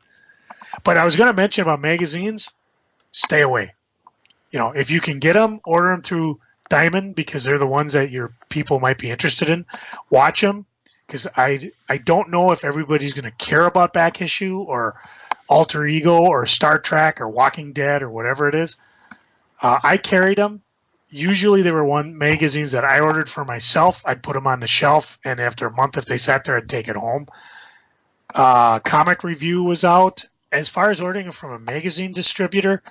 But I was going to mention about magazines. Stay away. If you can get them, order them through Diamond because they're the ones that your people might be interested in. Watch them because I don't know if everybody's going to care about back issue or Alter Ego or Star Trek or Walking Dead or whatever it is. I carried them, Usually they were magazines that I ordered for myself. I'd put them on the shelf, and after a month, if they sat there, I'd take it home. Comic Review was out. As far as ordering from a magazine distributor,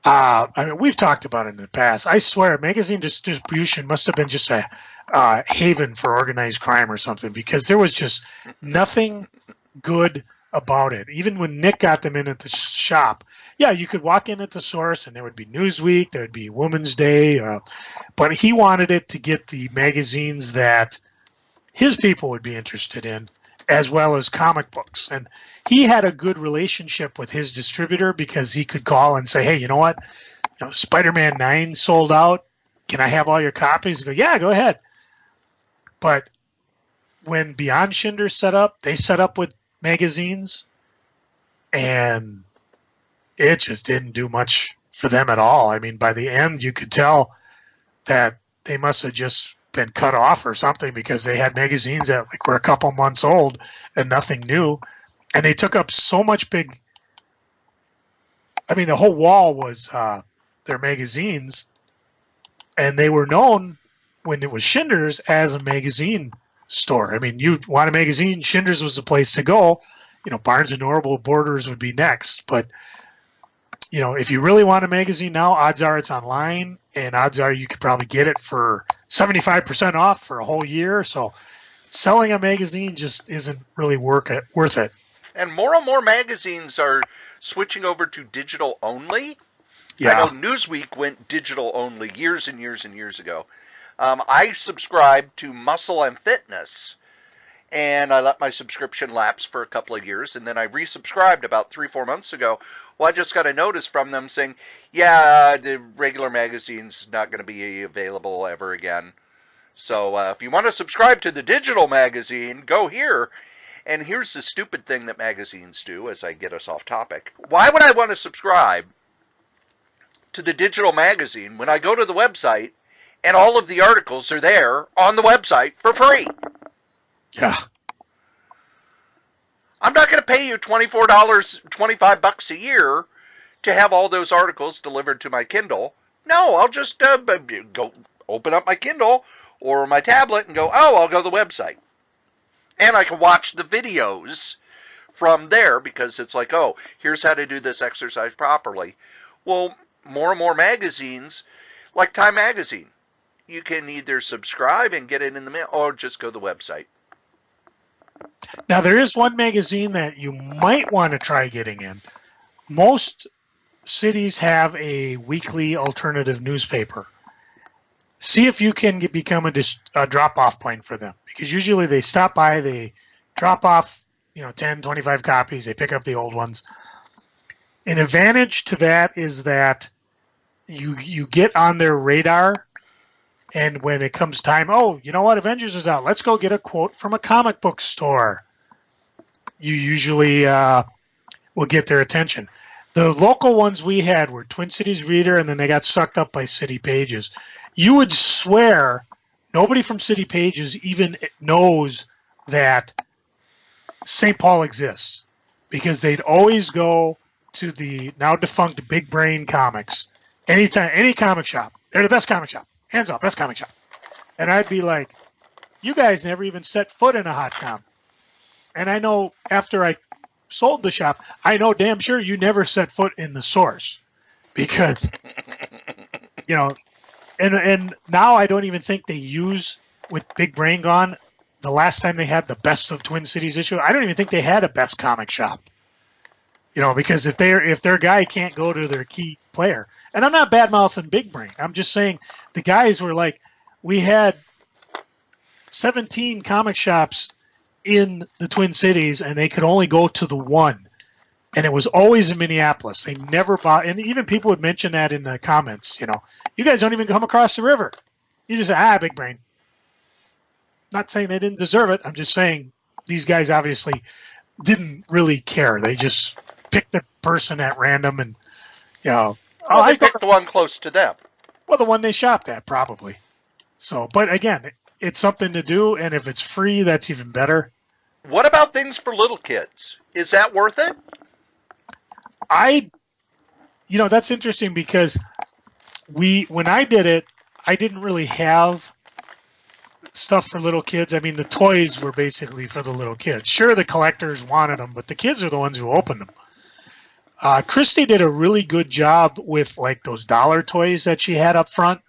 I mean, we've talked about it in the past. I swear, magazine distribution must have been just a haven for organized crime or something, because there was just nothing good about it. Even when Nick got them in at the shop, yeah, you could walk in at the source and there would be Newsweek, there would be Women's Day, but he wanted it to get the magazines that his people would be interested in, as well as comic books. And he had a good relationship with his distributor because he could call and say, hey, you know what? Spider-Man 9 sold out. Can I have all your copies? And go, yeah, go ahead. But when Beyond Shinder set up, they set up with magazines, and it just didn't do much for them at all. I mean, by the end, you could tell that they must have just been cut off or something, because they had magazines that were a couple months old and nothing new, and they took up so much the whole wall was their magazines, and they were known when it was Shinder's as a magazine store. I mean, you want a magazine, Shinder's was the place to go. Barnes and Noble, Borders would be next, but if you really want a magazine now, odds are it's online, and odds are you could probably get it for 75% off for a whole year. So selling a magazine just isn't really worth it. And more magazines are switching over to digital only. Yeah. I know Newsweek went digital only years and years and years ago. I subscribed to Muscle and Fitness, and I let my subscription lapse for a couple of years, and then I resubscribed about 3-4 months ago. Well, I just got a notice from them saying, yeah, the regular magazine's not going to be available ever again. So if you want to subscribe to the digital magazine, go here. And here's the stupid thing that magazines do, as I get us off topic. Why would I want to subscribe to the digital magazine when I go to the website and all of the articles are there on the website for free? Yeah. I'm not going to pay you $24, $25 a year to have all those articles delivered to my Kindle. No, I'll just go open up my Kindle or my tablet and go, I'll go to the website. And I can watch the videos from there, because it's like, here's how to do this exercise properly. Well, more and more magazines, like Time Magazine, you can either subscribe and get it in the mail or just go to the website. Now, there is one magazine that you might want to try getting in. Most cities have a weekly alternative newspaper. See if you can become a drop-off point for them, because usually they stop by, they drop off 10, 25 copies, they pick up the old ones. An advantage to that is that you get on their radar, and when it comes time, you know what, Avengers is out, let's go get a quote from a comic book store. You usually will get their attention. The local ones we had were Twin Cities Reader, and then they got sucked up by City Pages. You would swear nobody from City Pages even knows that St. Paul exists, because they'd always go to the now defunct Big Brain Comics. Anytime, any comic shop, they're the best comic shop. Hands off, best comic shop. And I'd be like, you guys never even set foot in a hot comic. And I know after I sold the shop, I know damn sure you never set foot in the source, because, and now I don't even think they use, with Big Brain gone, the last time they had the Best of Twin Cities issue, I don't even think they had a best comic shop. Because if their guy can't go to their key player, and I'm not bad-mouthing Big Brain, I'm just saying the guys were like, we had 17 comic shops in the Twin Cities, and they could only go to the one, and it was always in Minneapolis. They never bought, and even people would mention that in the comments. You guys don't even come across the river. You just say, Big Brain. Not saying they didn't deserve it. I'm just saying these guys obviously didn't really care. They just picked the person at random, and they picked the one close to them. Well, the one they shopped at, probably. So, but again, it's something to do, and if it's free, that's even better. What about things for little kids? Is that worth it? That's interesting, because when I did it, I didn't really have stuff for little kids. I mean, the toys were basically for the little kids. Sure, the collectors wanted them, but the kids are the ones who opened them. Christy did a really good job with like those dollar toys that she had up front,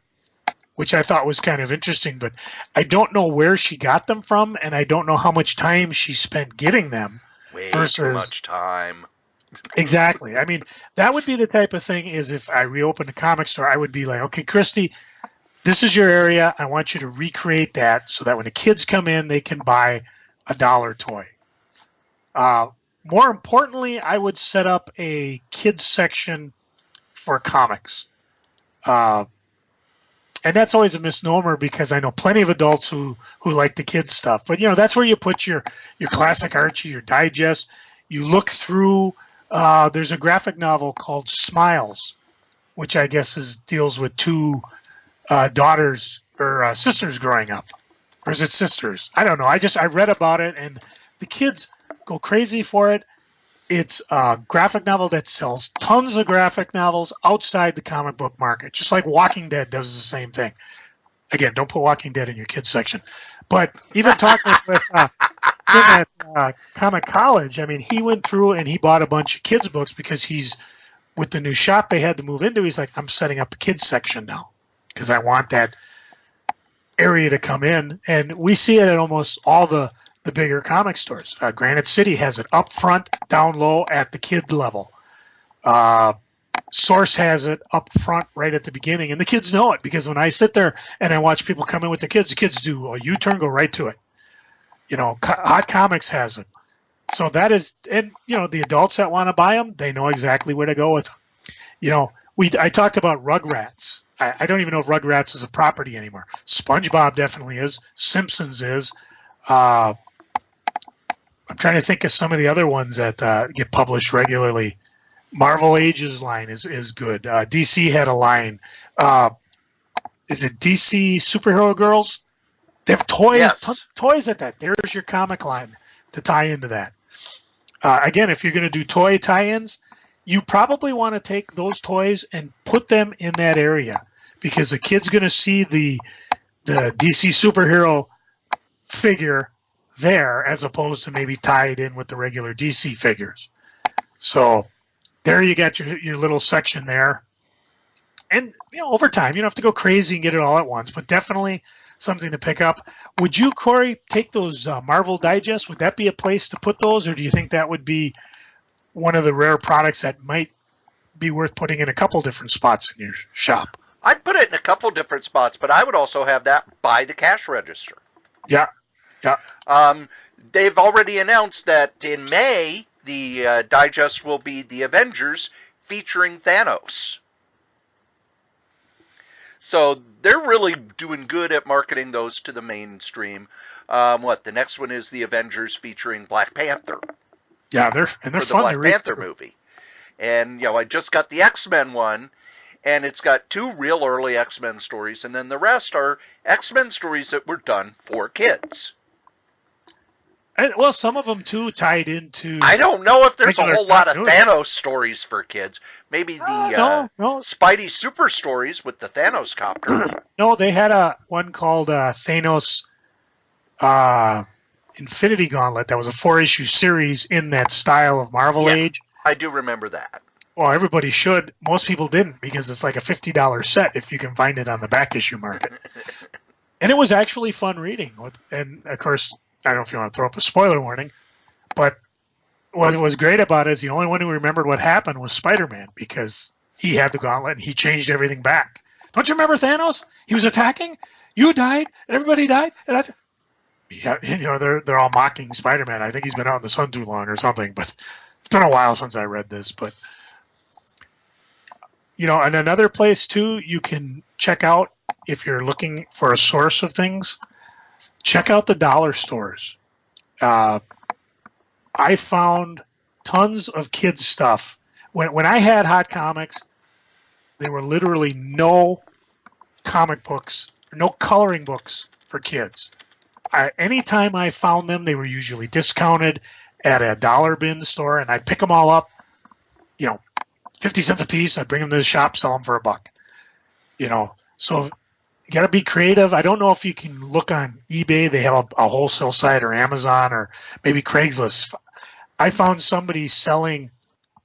which I thought was kind of interesting, but I don't know where she got them from, and I don't know how much time she spent getting them. Way too much time. Exactly. I mean, that would be the type of thing is if I reopened a comic store, I would be like, okay, Christy, this is your area. I want you to recreate that so that when the kids come in, they can buy a dollar toy. More importantly, I would set up a kids section for comics. And that's always a misnomer because I know plenty of adults who like the kids stuff. But, that's where you put your classic Archie, your digest. You look through, there's a graphic novel called Smiles, which I guess deals with two daughters or sisters growing up. Or is it sisters? I don't know. I read about it, and the kids go crazy for it. It's a graphic novel that sells tons of graphic novels outside the comic book market, just like Walking Dead does the same thing. Again, don't put Walking Dead in your kids section. But even talking with Tim at Comic College, I mean, he went through and he bought a bunch of kids books because with the new shop they had to move into, he's like, I'm setting up a kids section now because I want that area to come in. And we see it at almost all the bigger comic stores. Granite City has it up front, down low at the kid level. Source has it up front right at the beginning, and the kids know it because when I sit there and I watch people come in with the kids do a U-turn, go right to it. Hot Comics has it. So that is, and the adults that want to buy them, they know exactly where to go with them. I talked about Rugrats. I don't even know if Rugrats is a property anymore. SpongeBob definitely is. Simpsons is. I'm trying to think of some of the other ones that get published regularly. Marvel Ages line is good. DC had a line. Is it DC Superhero Girls? They have toys, Yes. Toys at that. There's your comic line to tie into that. Again, if you're going to do toy tie-ins, you probably want to take those toys and put them in that area because the kid's going to see the DC superhero figure there as opposed to maybe tied in with the regular DC figures. So there you got your little section there. And over time, you don't have to go crazy and get it all at once, but definitely something to pick up. Would you, Cory, take those Marvel Digests? Would that be a place to put those, or do you think that would be one of the rare products that might be worth putting in a couple different spots in your shop? I'd put it in a couple different spots, but I would also have that by the cash register. Yeah. They've already announced that in May, the digest will be the Avengers featuring Thanos. So they're really doing good at marketing those to the mainstream. The next one is the Avengers featuring Black Panther. Yeah, they're for fun. the Black Panther movie. And, I just got the X-Men one, and it's got 2 real early X-Men stories, and then the rest are X-Men stories that were done for kids. And, well, some of them, too, tied into... I don't know if there's a whole lot of continuity. Thanos stories for kids. Maybe the No. Spidey Super stories with the Thanos copter. No, they had one called Thanos Infinity Gauntlet. That was a 4-issue series in that style of Marvel Age. I do remember that. Well, everybody should. Most people didn't because it's like a $50 set if you can find it on the back issue market. And it was actually fun reading. And, of course, I don't know if you want to throw up a spoiler warning, but what was great about it is the only one who remembered what happened was Spider-Man because he had the gauntlet and he changed everything back. Don't you remember Thanos? He was attacking, you died, and everybody died. And they're all mocking Spider-Man. I think he's been out in the sun too long or something, but it's been a while since I read this. But, and another place, too, you can check out if you're looking for a source of things, check out the dollar stores. I found tons of kids stuff. When I had Hot Comics, there were literally no comic books, no coloring books for kids. Anytime I found them, they were usually discounted at a dollar bin store, and I'd pick them all up, 50 cents a piece. I'd bring them to the shop, sell them for $1. So You got to be creative. I don't know if you can look on eBay. They have a wholesale site, or Amazon, or maybe Craigslist. I found somebody selling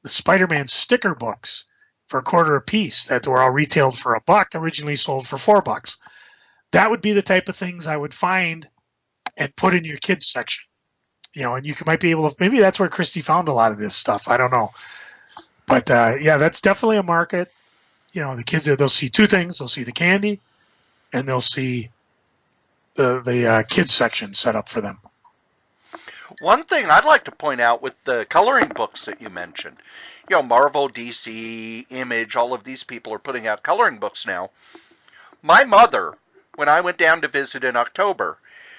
the Spider-Man sticker books for $0.25 a piece that were all retailed for $1, originally sold for $4. That would be the type of things I would find and put in your kids section. And you might be able to, maybe that's where Christy found a lot of this stuff. I don't know. But yeah, that's definitely a market. The kids, they'll see two things. They'll see the candy, and they'll see the kids section set up for them. One thing I'd like to point out with the coloring books that you mentioned, Marvel, DC, Image, all of these people are putting out coloring books now. My mother, when I went down to visit in October,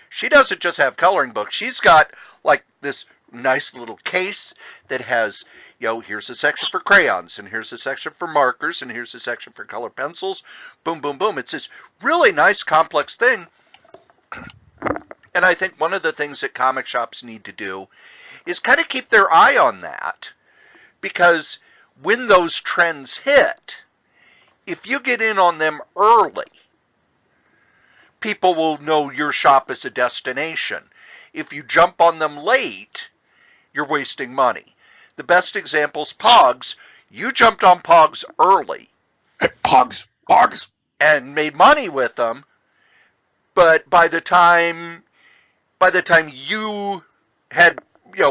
she doesn't just have coloring books. She's got like this nice little case that has, here's a section for crayons, and here's a section for markers, and here's a section for color pencils. Boom, boom, boom. It's this really nice, complex thing. And I think one of the things that comic shops need to do is kind of keep their eye on that, because when those trends hit, if you get in on them early, people will know your shop is a destination. If you jump on them late, you're wasting money. The best example's Pogs. You jumped on Pogs early. Pogs. And made money with them, but by the time you had,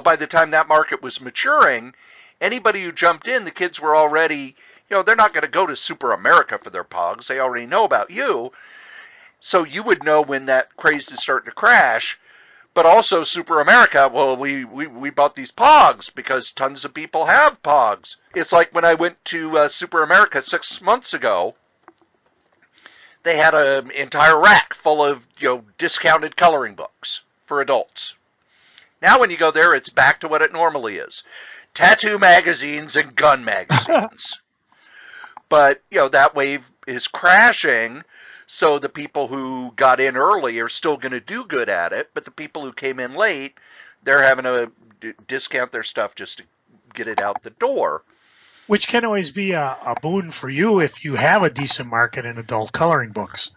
by the time that market was maturing, anybody who jumped in, the kids were already, they're not going to go to Super America for their Pogs. They already know about you. So you would know when that craze is starting to crash. But also Super America, well, we bought these Pogs because tons of people have Pogs. It's like when I went to Super America 6 months ago, they had an entire rack full of, discounted coloring books for adults. Now when you go there, it's back to what it normally is. Tattoo magazines and gun magazines. But, that wave is crashing, so the people who got in early are still going to do good at it, but the people who came in late, they're having to discount their stuff just to get it out the door. Which can always be a boon for you if you have a decent market in adult coloring books.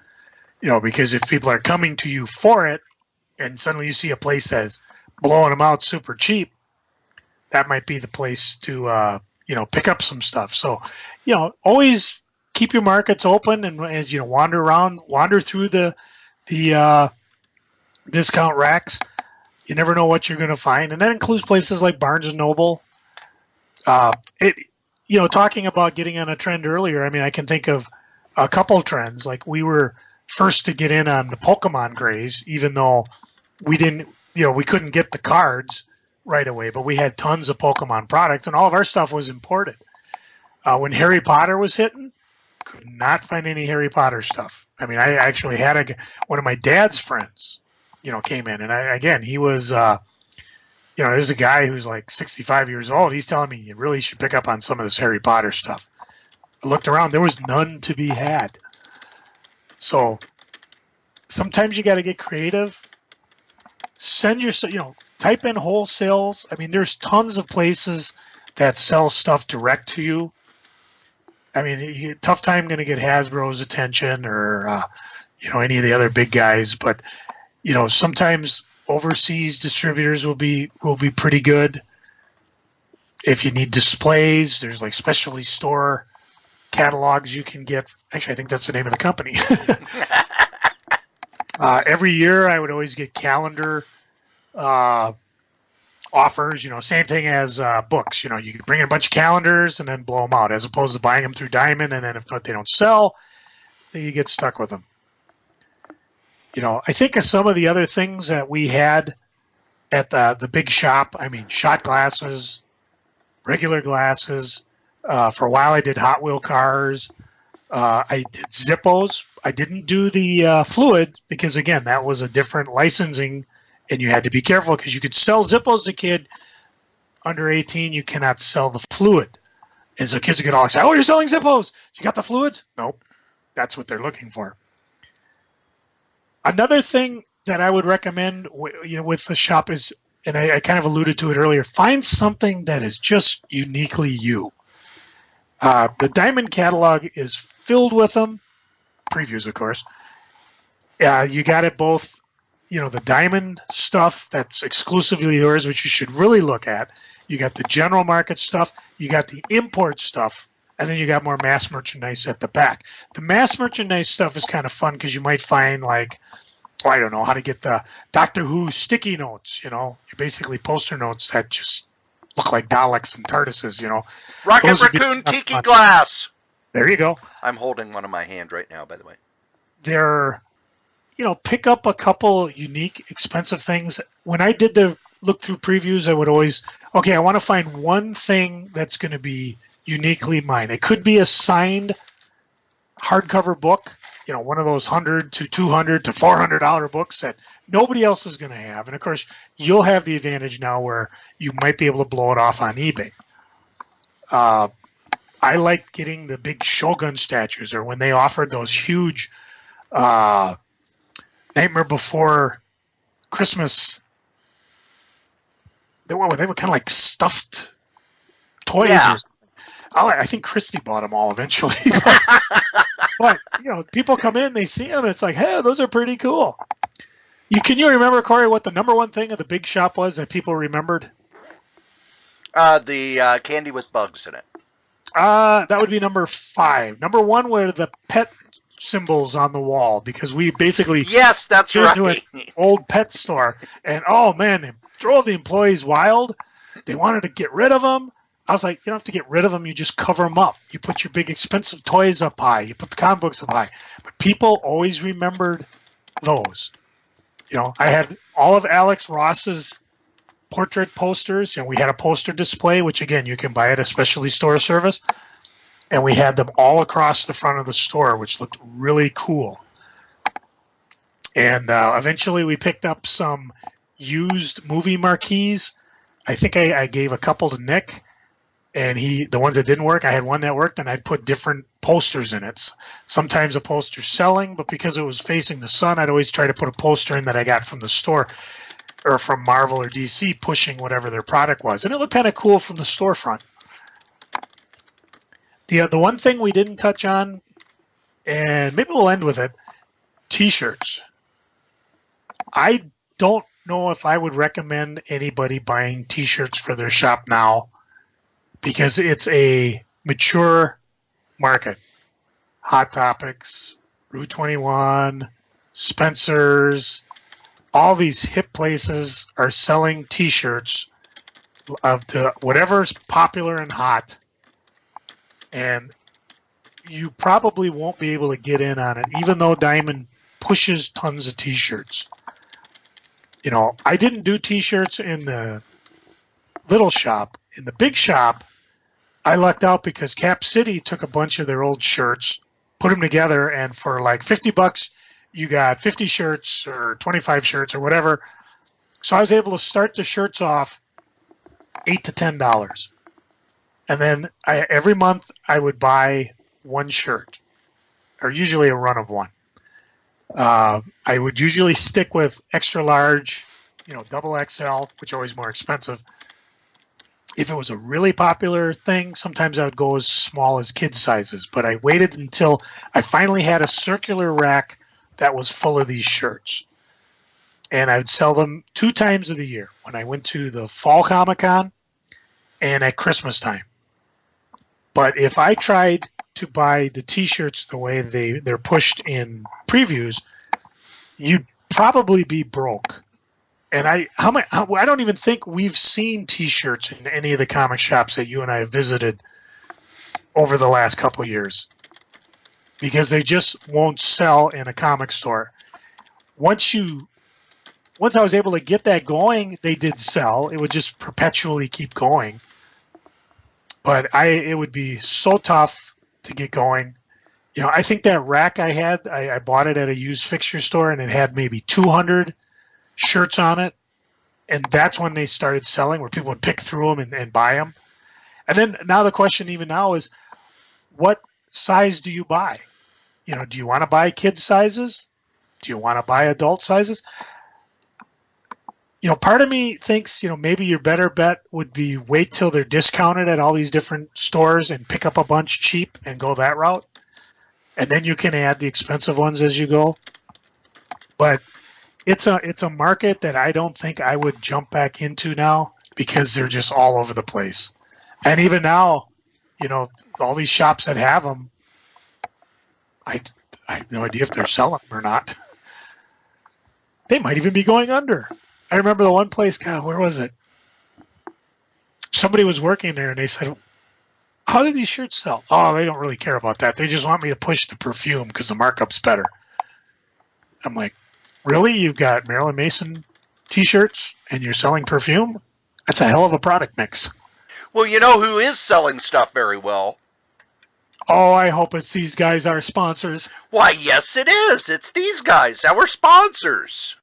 Because if people are coming to you for it, and suddenly you see a place that's blowing them out super cheap, that might be the place to, pick up some stuff. So, always keep your markets open, and as wander through the discount racks. You never know what you're going to find, and that includes places like Barnes & Noble. Talking about getting on a trend earlier, I can think of a couple trends. Like we were first to get in on the Pokemon craze, even though we didn't, we couldn't get the cards right away, but we had tons of Pokemon products, and all of our stuff was imported. When Harry Potter was hitting, could not find any Harry Potter stuff. I actually had one of my dad's friends, came in, and he was, there's a guy who's like 65 years old. He's telling me you really should pick up on some of this Harry Potter stuff. I looked around. There was none to be had. So sometimes you got to get creative. Send your, type in wholesales. There's tons of places that sell stuff direct to you. Tough time going to get Hasbro's attention or, any of the other big guys. But, sometimes overseas distributors will be pretty good. If you need displays, there's like specialty store catalogs you can get. Actually, I think that's the name of the company. Every year, I would always get calendar offers. Same thing as books. You can bring in a bunch of calendars and then blow them out, as opposed to buying them through Diamond, and then if they don't sell, then you get stuck with them. I think of some of the other things that we had at the big shop. Shot glasses, regular glasses. For a while, I did Hot Wheel cars. I did Zippos. I didn't do the fluid because, again, that was a different licensing, and you had to be careful because you could sell Zippos to kid under 18. You cannot sell the fluid. And so kids would get all excited. Oh, you're selling Zippos. You got the fluids? Nope. That's what they're looking for. Another thing that I would recommend with the shop is, and I kind of alluded to it earlier, find something that is just uniquely you. The Diamond catalog is filled with them, previews of course, You got it both, the diamond stuff that's exclusively yours, which you should really look at. You got the general market stuff. You got the import stuff. And then you got more mass merchandise at the back. The mass merchandise stuff is kind of fun because you might find I don't know how to get the Doctor Who sticky notes, basically poster notes that just look like Daleks and TARDISes, Rocket Those would be Raccoon fun. Tiki Glass. There you go. I'm holding one in my hand right now, by the way. They're, pick up a couple unique, expensive things. When I did the look through previews, I would always, I want to find one thing that's going to be uniquely mine. It could be a signed hardcover book, one of those $100 to $200 to $400 books that nobody else is going to have. And of course, you'll have the advantage now where you might be able to blow it off on eBay. I like getting the big Shogun statues, or when they offered those huge Nightmare Before Christmas. They were kind of like stuffed toys. Yeah. I think Christy bought them all eventually. But people come in, they see them, and it's like, hey, those are pretty cool. Can you remember, Cory, what the number one thing at the big shop was that people remembered? The candy with bugs in it. That would be number 5. Number 1 were the pet symbols on the wall, because we basically Yes, that's went to right. an old pet store, and oh man, it drove the employees wild. They wanted to get rid of them. I was like, you don't have to get rid of them. You just cover them up. You put your big expensive toys up high. You put the comic books up high. But people always remembered those. I had all of Alex Ross's portrait posters. We had a poster display, which again, you can buy at a specialty store service. And we had them all across the front of the store, which looked really cool. And eventually we picked up some used movie marquees. I think I gave a couple to Nick. And the ones that didn't work, I had one that worked, and I'd put different posters in it. Sometimes a poster selling, but because it was facing the sun, I'd always try to put a poster in that I got from the store or from Marvel or DC pushing whatever their product was. And it looked kind of cool from the storefront. The one thing we didn't touch on, and maybe we'll end with it, T-shirts. I don't know if I would recommend anybody buying T-shirts for their shop now, because it's a mature market. Hot Topics, Route 21, Spencer's, all these hip places are selling T-shirts to whatever's popular and hot. And you probably won't be able to get in on it, even though Diamond pushes tons of T-shirts. I didn't do T-shirts in the little shop. In the big shop, I lucked out because Cap City took a bunch of their old shirts, put them together, and for like $50, you got 50 shirts or 25 shirts or whatever. So I was able to start the shirts off $8 to $10. And then every month I would buy one shirt, or usually a run of one. I would usually stick with extra large, double XL, which are always more expensive. If it was a really popular thing, sometimes I would go as small as kid sizes. But I waited until I finally had a circular rack that was full of these shirts. And I would sell them 2 times of the year, when I went to the Fall Comic-Con and at Christmas time. But if I tried to buy the T-shirts the way they're pushed in previews, you'd probably be broke. And I don't even think we've seen T-shirts in any of the comic shops that you and I have visited over the last couple of years, because they just won't sell in a comic store. Once I was able to get that going, they did sell. It would just perpetually keep going. But it would be so tough to get going. I think that rack I had, I bought it at a used fixture store, and it had maybe 200 shirts on it. And that's when they started selling, where people would pick through them and buy them. And then now the question even now is, what size do you buy? Do you want to buy kid sizes? Do you want to buy adult sizes? Part of me thinks, maybe your better bet would be wait till they're discounted at all these different stores and pick up a bunch cheap and go that route. And then you can add the expensive ones as you go. But it's a market that I don't think I would jump back into now because they're just all over the place. And even now, all these shops that have them, I have no idea if they're selling them or not. They might even be going under. I remember the one place, God, where was it? Somebody was working there and they said, how do these shirts sell? Oh, they don't really care about that. They just want me to push the perfume because the markup's better. I'm like, really? You've got Marilyn Mason t-shirts and you're selling perfume? That's a hell of a product mix. Well, you know who is selling stuff very well? Oh, I hope it's these guys, our sponsors. Why, yes, it is. It's these guys, our sponsors.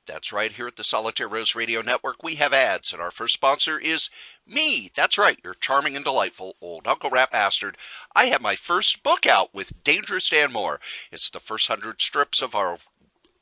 That's right. Here at the Solitaire Rose Radio Network, we have ads, and our first sponsor is me. That's right. You're charming and delightful old Uncle Rat Bastard. I have my first book out with Dangerous Dan Moore. It's the first 100 strips of our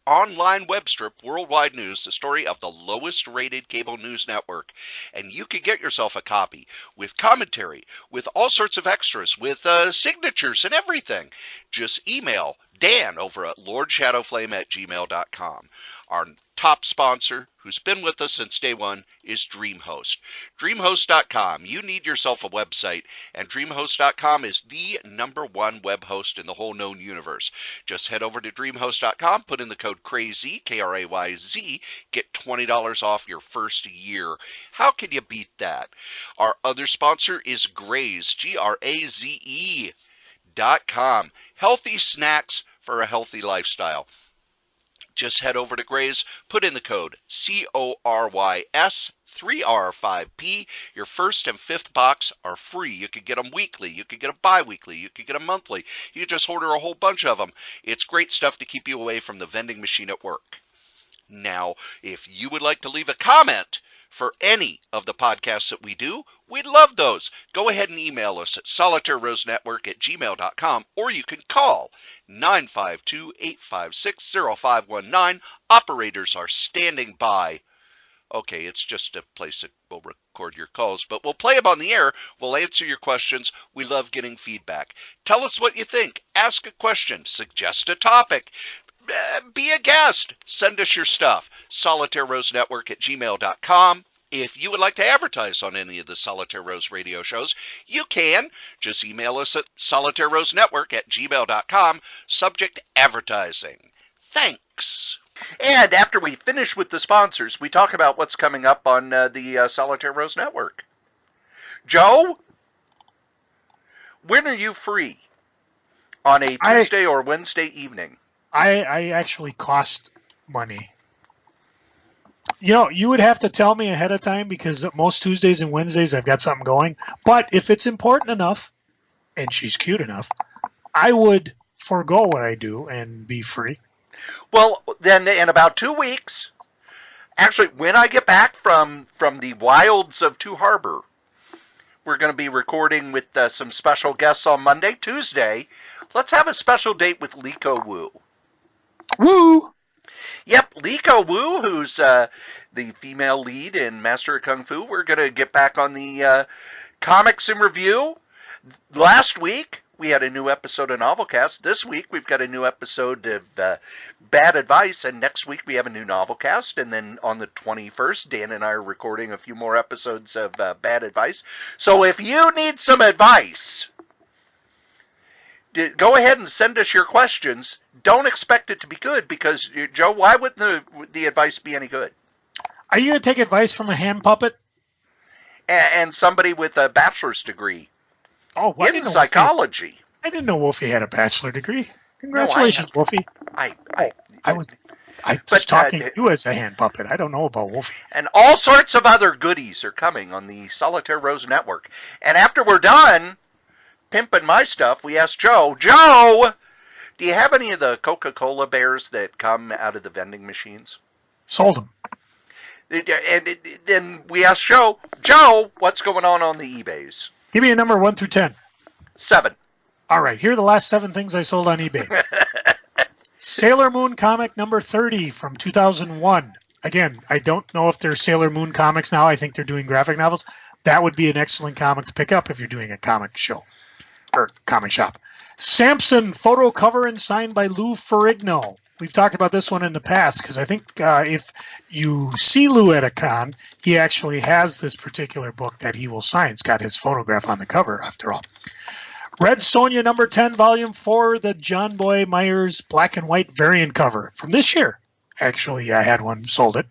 online web strip, Worldwide News, the story of the lowest rated cable news network. And you can get yourself a copy with commentary, with all sorts of extras, with signatures and everything. Just email Dan over at lordshadowflame@gmail.com. Our top sponsor, who's been with us since day one, is DreamHost. DreamHost.com. You need yourself a website, and DreamHost.com is the #1 web host in the whole known universe. Just head over to DreamHost.com, put in the code CRAYZ, K-R-A-Y-Z, get $20 off your first year. How can you beat that? Our other sponsor is Graze, GRAZE.com. Healthy snacks for a healthy lifestyle. Just head over to Graze, put in the code CORYS 3R5P. Your first and fifth box are free. You could get them weekly. You could get them bi-weekly. You could get them monthly. You could just order a whole bunch of them. It's great stuff to keep you away from the vending machine at work. Now, if you would like to leave a comment for any of the podcasts that we do, we'd love those. Go ahead and email us at solitairerosenetwork@gmail.com, or you can call 952-856-0519. Operators are standing by. Okay, it's just a place that will record your calls, but we'll play them on the air. We'll answer your questions. We love getting feedback. Tell us what you think. Ask a question. Suggest a topic. Be a guest. Send us your stuff. solitairerosenetwork@gmail.com. If you would like to advertise on any of the Solitaire Rose radio shows, you can. Just email us at solitairerosenetwork@gmail.com. Subject advertising. Thanks. And after we finish with the sponsors, we talk about what's coming up on the Solitaire Rose Network. Joe, when are you free? On a Tuesday or Wednesday evening? I actually cost money. You would have to tell me ahead of time because most Tuesdays and Wednesdays I've got something going. But if it's important enough, and she's cute enough, I would forego what I do and be free. Well, then in about 2 weeks, actually, when I get back from the wilds of Two Harbor, we're going to be recording with some special guests on Monday, Tuesday. Let's have a special date with Liko Wu. Woo! Yep, Liko Wu, who's the female lead in Master of Kung Fu. We're going to get back on the Comics in Review. Last week, we had a new episode of Novelcast. This week, we've got a new episode of Bad Advice. And next week, we have a new Novelcast. And then on the 21st, Dan and I are recording a few more episodes of Bad Advice. So if you need some advice, go ahead and send us your questions. Don't expect it to be good because, Joe, why wouldn't the advice be any good? Are you going to take advice from a hand puppet? And somebody with a bachelor's degree in psychology. I didn't know Wolfie had a bachelor degree. Congratulations, Wolfie. I was talking to you as a hand puppet. I don't know about Wolfie. And all sorts of other goodies are coming on the Solitaire Rose Network. And after we're done pimping my stuff, we asked Joe, do you have any of the Coca-Cola bears that come out of the vending machines? Sold them. And then we asked Joe, what's going on the eBays? Give me a number 1 through 10. 7. All right, here are the last 7 things I sold on eBay. Sailor Moon comic number 30 from 2001. Again, I don't know if they're Sailor Moon comics now. I think they're doing graphic novels. That would be an excellent comic to pick up if you're doing a comic show or comic shop. Samson photo cover and signed by Lou Ferrigno. we've talked about this one in the past because I think if you see Lou at a con, he actually has this particular book that he will sign. It's got his photograph on the cover, after all. Red Sonja number 10, volume 4, the John Boy Myers black and white variant cover from this year. Actually, I had one, sold it.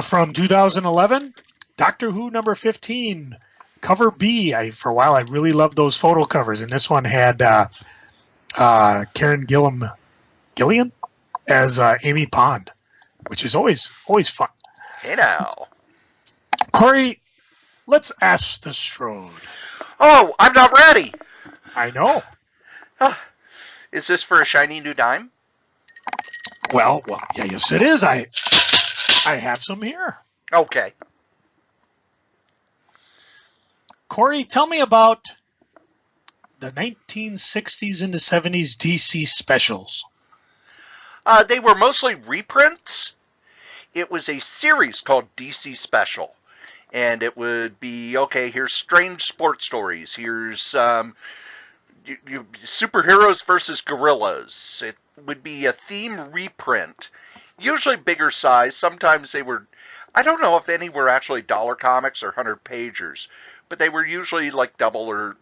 From 2011, Doctor Who number 15, cover B. For a while, I really loved those photo covers, and this one had Karen Gillian as Amy Pond, which is always fun. Hey now. Cory, let's ask the Strode. Oh, I'm not ready. I know. Is this for a shiny new dime? Well, yeah, yes, it is. I have some here. Okay. Cory, tell me about the 1960s into 70s DC specials. They were mostly reprints. It was a series called DC Special. And it would be, okay, here's strange sports stories. Here's superheroes versus gorillas. It would be a theme reprint. Usually bigger size. Sometimes they were, I don't know if any were actually dollar comics or 100-pagers, but they were usually like double or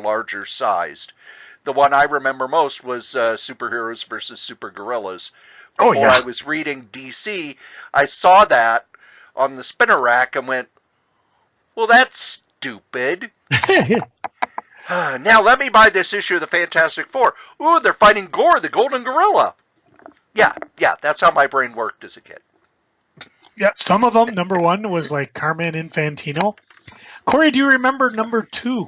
larger sized. The one I remember most was Superheroes versus Super Gorillas. Before I was reading DC, I saw that on the spinner rack and went, well, that's stupid. Now let me buy this issue of the Fantastic Four. Ooh, they're fighting Gore, the Golden Gorilla. Yeah, that's how my brain worked as a kid. Yeah, some of them, number 1 was like Carmen Infantino. Cory, do you remember number 2?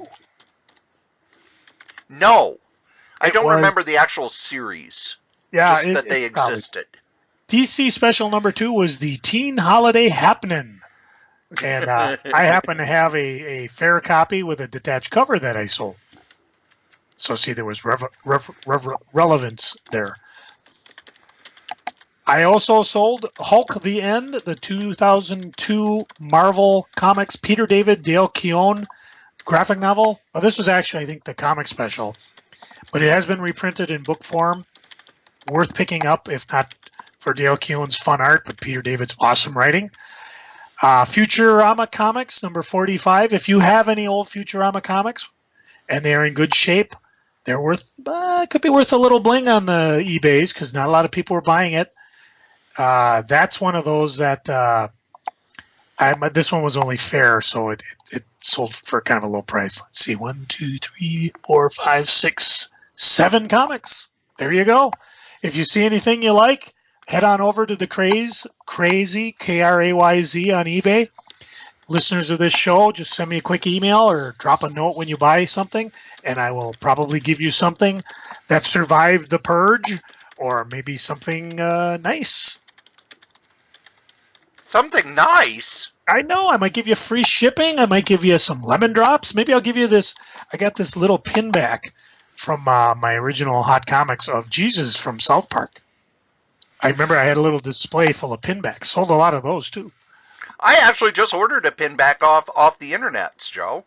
No. I don't remember the actual series. Yeah, just that they existed. DC Special number 2 was the Teen Holiday Happening. And I happen to have a fair copy with a detached cover that I sold. So see, there was relevance there. I also sold Hulk the End, the 2002 Marvel Comics, Peter David, Dale Keown graphic novel. Well, this was actually, I think, the comic special. But it has been reprinted in book form. Worth picking up, if not for Dale Keown's fun art, but Peter David's awesome writing. Futurama Comics, number 45. If you have any old Futurama comics and they are in good shape, they're worth, could be worth a little bling on the eBays because not a lot of people are buying it. That's one of those that this one was only fair, so it sold for kind of a low price. Let's see, 1, 2, 3, 4, 5, 6, 7 comics. There you go. If you see anything you like, head on over to the Crazy, Krayz on eBay. Listeners of this show, just send me a quick email or drop a note when you buy something, and I will probably give you something that survived the purge or maybe something nice. Something nice? I know. I might give you free shipping. I might give you some lemon drops. Maybe I'll give you this. I got this little pin back from my original Hot Comics of Jesus from South Park. I remember I had a little display full of pinbacks. Sold a lot of those, too. I actually just ordered a pinback off the internet, Joe.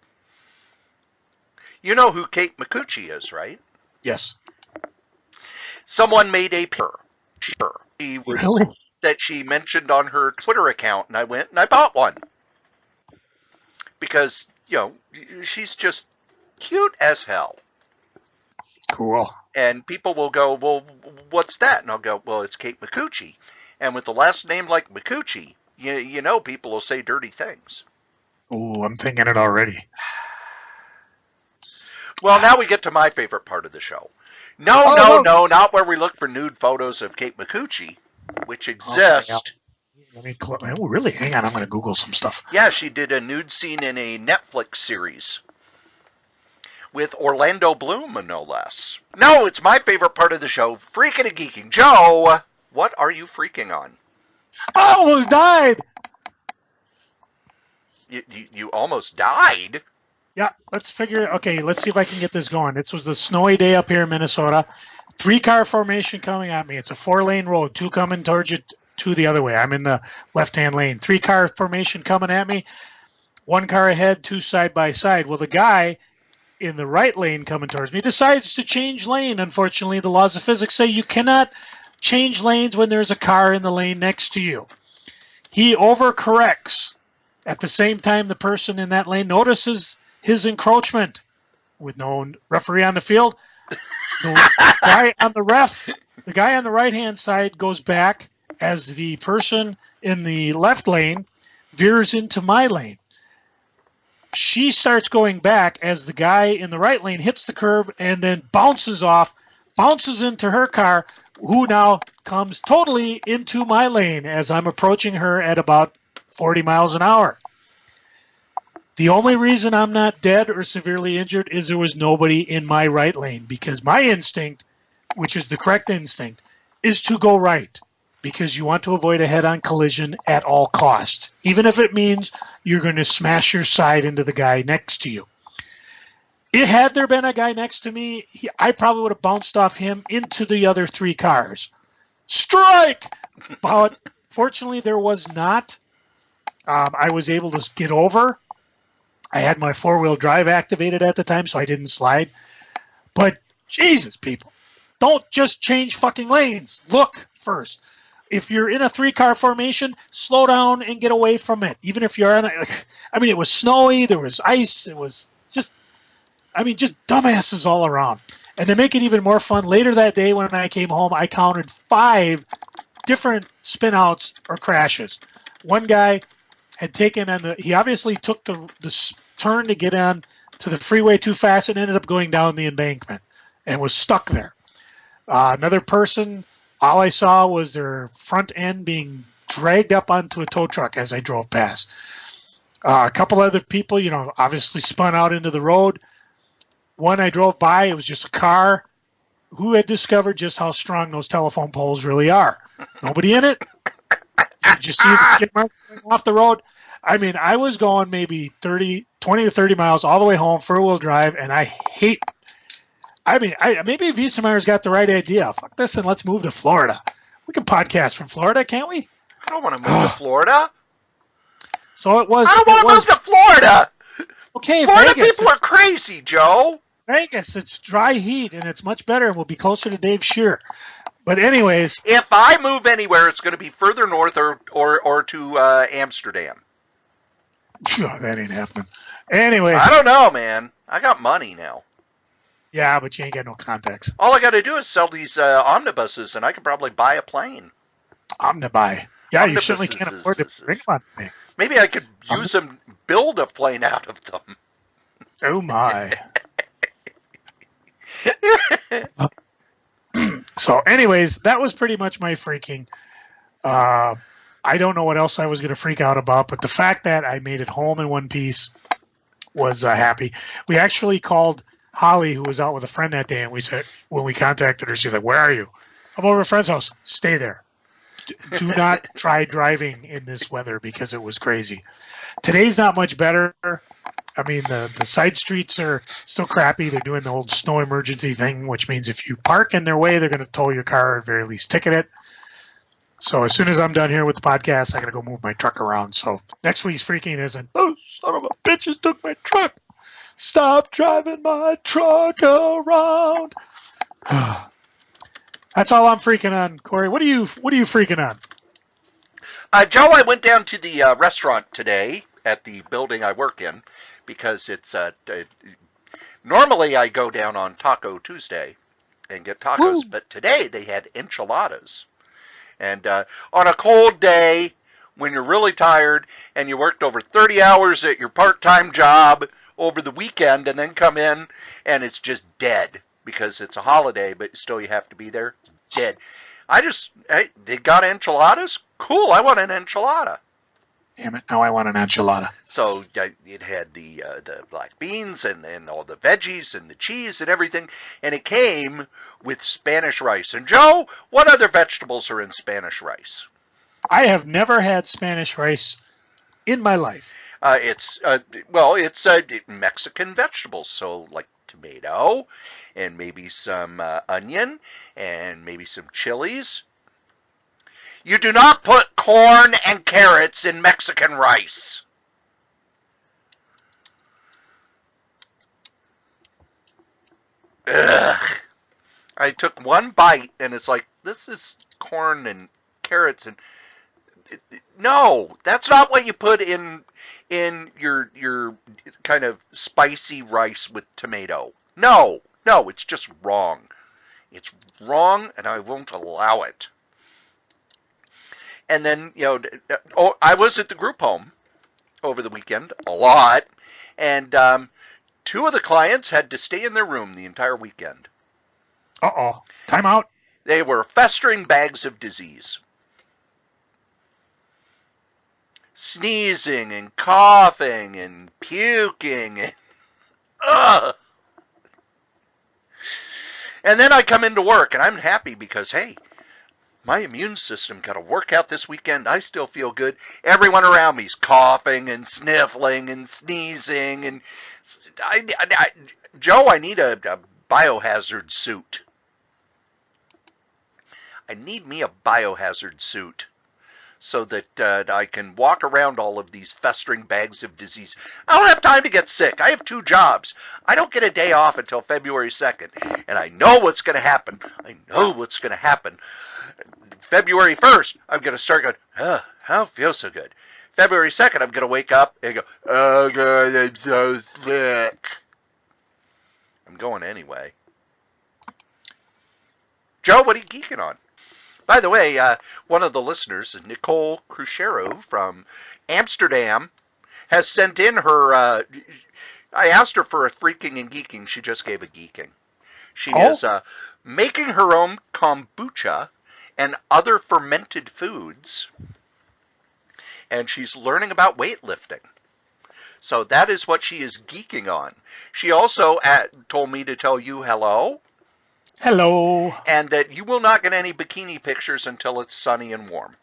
You know who Kate Micucci is, right? Yes. Someone made a picture that she mentioned on her Twitter account, and I went and I bought one. Because, she's just cute as hell. Cool. And people will go, well, what's that? And I'll go, well, it's Kate Micucci. And with the last name like Micucci, you know people will say dirty things. Ooh, I'm thinking it already. Well, now we get to my favorite part of the show. No, not where we look for nude photos of Kate Micucci, which exist. Let me really? Hang on, I'm going to Google some stuff. Yeah, she did a nude scene in a Netflix series with Orlando Bloom, no less. No, it's my favorite part of the show, Freaking and Geeking. Joe, what are you freaking on? I almost died! You almost died? Yeah, let's see if I can get this going. This was the snowy day up here in Minnesota. 3-car formation coming at me. It's a 4-lane road, 2 coming towards you, 2 the other way. I'm in the left-hand lane. 3-car formation coming at me. 1 car ahead, 2 side by side. Well, the guy in the right lane coming towards me decides to change lane. Unfortunately, the laws of physics say you cannot change lanes when there's a car in the lane next to you. He overcorrects. At the same time, the person in that lane notices his encroachment. With no referee on the field, the guy on the right-hand side goes back as the person in the left lane veers into my lane. She starts going back as the guy in the right lane hits the curb and then bounces into her car, who now comes totally into my lane as I'm approaching her at about 40 miles an hour. The only reason I'm not dead or severely injured is there was nobody in my right lane, because my instinct, which is the correct instinct, is to go right, because you want to avoid a head-on collision at all costs, even if it means you're going to smash your side into the guy next to you. Had there been a guy next to me, I probably would have bounced off him into the other three cars. Strike! But fortunately, there was not. I was able to get over. I had my four-wheel drive activated at the time, so I didn't slide. But, Jesus, people, don't just change fucking lanes. Look first. If you're in a three-car formation, slow down and get away from it. Even if you're on it was snowy, there was ice, it was just dumbasses all around. And to make it even more fun, later that day when I came home, I counted 5 different spin-outs or crashes. One guy had taken he obviously took the turn to get on to the freeway too fast and ended up going down the embankment and was stuck there. Another person, all I saw was their front end being dragged up onto a tow truck as I drove past. A couple other people, obviously spun out into the road. One I drove by, it was just a car who had discovered just how strong those telephone poles really are. Nobody in it. Did you see the skid marks off the road? I mean, I was going maybe 20 to 30 miles all the way home, four-wheel drive, and maybe Wiesemeyer's got the right idea. Fuck this and let's move to Florida. We can podcast from Florida, can't we? I don't want to move to Florida. So it was. I don't want to move to Florida. Okay, Florida Vegas. people are crazy, Joe. Vegas, it's dry heat, and it's much better, and we'll be closer to Dave Shear. But anyways. If I move anywhere, it's going to be further north or to Amsterdam. That ain't happening. Anyways. I don't know, man. I got money now. Yeah, but you ain't got no contacts. All I got to do is sell these omnibuses, and I could probably buy a plane. Omnibuy. Yeah, you certainly can't afford to bring them on me. Maybe I could use them, build a plane out of them. Oh, my. So, anyways, that was pretty much my freaking. I don't know what else I was going to freak out about, but the fact that I made it home in one piece was happy. We actually called Holly, who was out with a friend that day, and we said, when we contacted her, she's like, "Where are you?" "I'm over at a friend's house." "Stay there. Do not try driving in this weather because it was crazy." Today's not much better. I mean, the side streets are still crappy. They're doing the old snow emergency thing, which means if you park in their way, they're going to tow your car or at very least ticket it. So as soon as I'm done here with the podcast, I got to go move my truck around. So next week's freaking isn't, "Oh, son of a bitches took my truck. Stop driving my truck around." That's all I'm freaking on, Corey. What are you freaking on? Joe, I went down to the restaurant today at the building I work in because it's normally I go down on Taco Tuesday and get tacos, Woo. But today they had enchiladas. And on a cold day, when you're really tired and you worked over 30 hours at your part-time job over the weekend and then come in and it's just dead because it's a holiday, but still you have to be there. It's dead. They got enchiladas? Cool, I want an enchilada. Damn it, now I want an enchilada. So it had the black beans and all the veggies and the cheese and everything, and it came with Spanish rice. And Joe, what other vegetables are in Spanish rice? I have never had Spanish rice in my life. It's Mexican vegetables, so like tomato and maybe some onion and maybe some chilies. You do not put corn and carrots in Mexican rice. I took one bite, and it's like, this is corn and carrots, and no, that's not what you put in your kind of spicy rice with tomato. No, it's just wrong. It's wrong, and I won't allow it. And then, I was at the group home over the weekend a lot, and two of the clients had to stay in their room the entire weekend. Uh-oh. Time out. They were festering bags of disease. Sneezing and coughing and puking and ugh. And then I come into work and I'm happy because, hey, my immune system got a workout this weekend. I still feel good. Everyone around me's coughing and sniffling and sneezing, and Joe, I need a biohazard suit. I need me a biohazard suit so that I can walk around all of these festering bags of disease. I don't have time to get sick. I have 2 jobs. I don't get a day off until February 2nd, and I know what's going to happen. February 1st, I'm going to start going, I don't feel so good. February 2nd, I'm going to wake up and go, oh, God, I'm so sick. I'm going anyway. Joe, what are you geeking on? By the way, one of the listeners, Nicole Cruchero from Amsterdam, has sent in her, I asked her for a freaking and geeking. She just gave a geeking. She is making her own kombucha and other fermented foods, and she's learning about weightlifting. So that is what she is geeking on. She also told me to tell you hello. Hello. And that you will not get any bikini pictures until it's sunny and warm.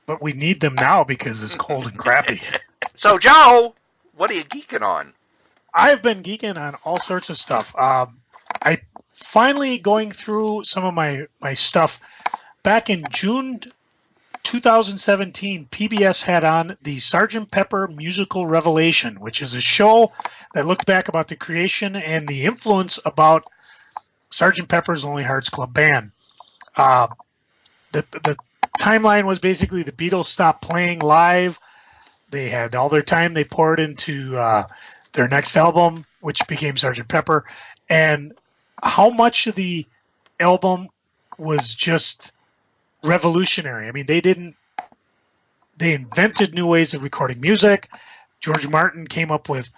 But we need them now because it's cold and crappy. So, Joe, what are you geeking on? I've been geeking on all sorts of stuff. I finally going through some of my stuff. Back in June 2017, PBS had on the Sgt. Pepper Musical Revelation, which is a show that looked back about the creation and the influence about Sgt. Pepper's Lonely Hearts Club Band. The timeline was basically the Beatles stopped playing live. They had all their time they poured into their next album, which became Sgt. Pepper, and how much of the album was just revolutionary. I mean, they invented new ways of recording music. George Martin came up with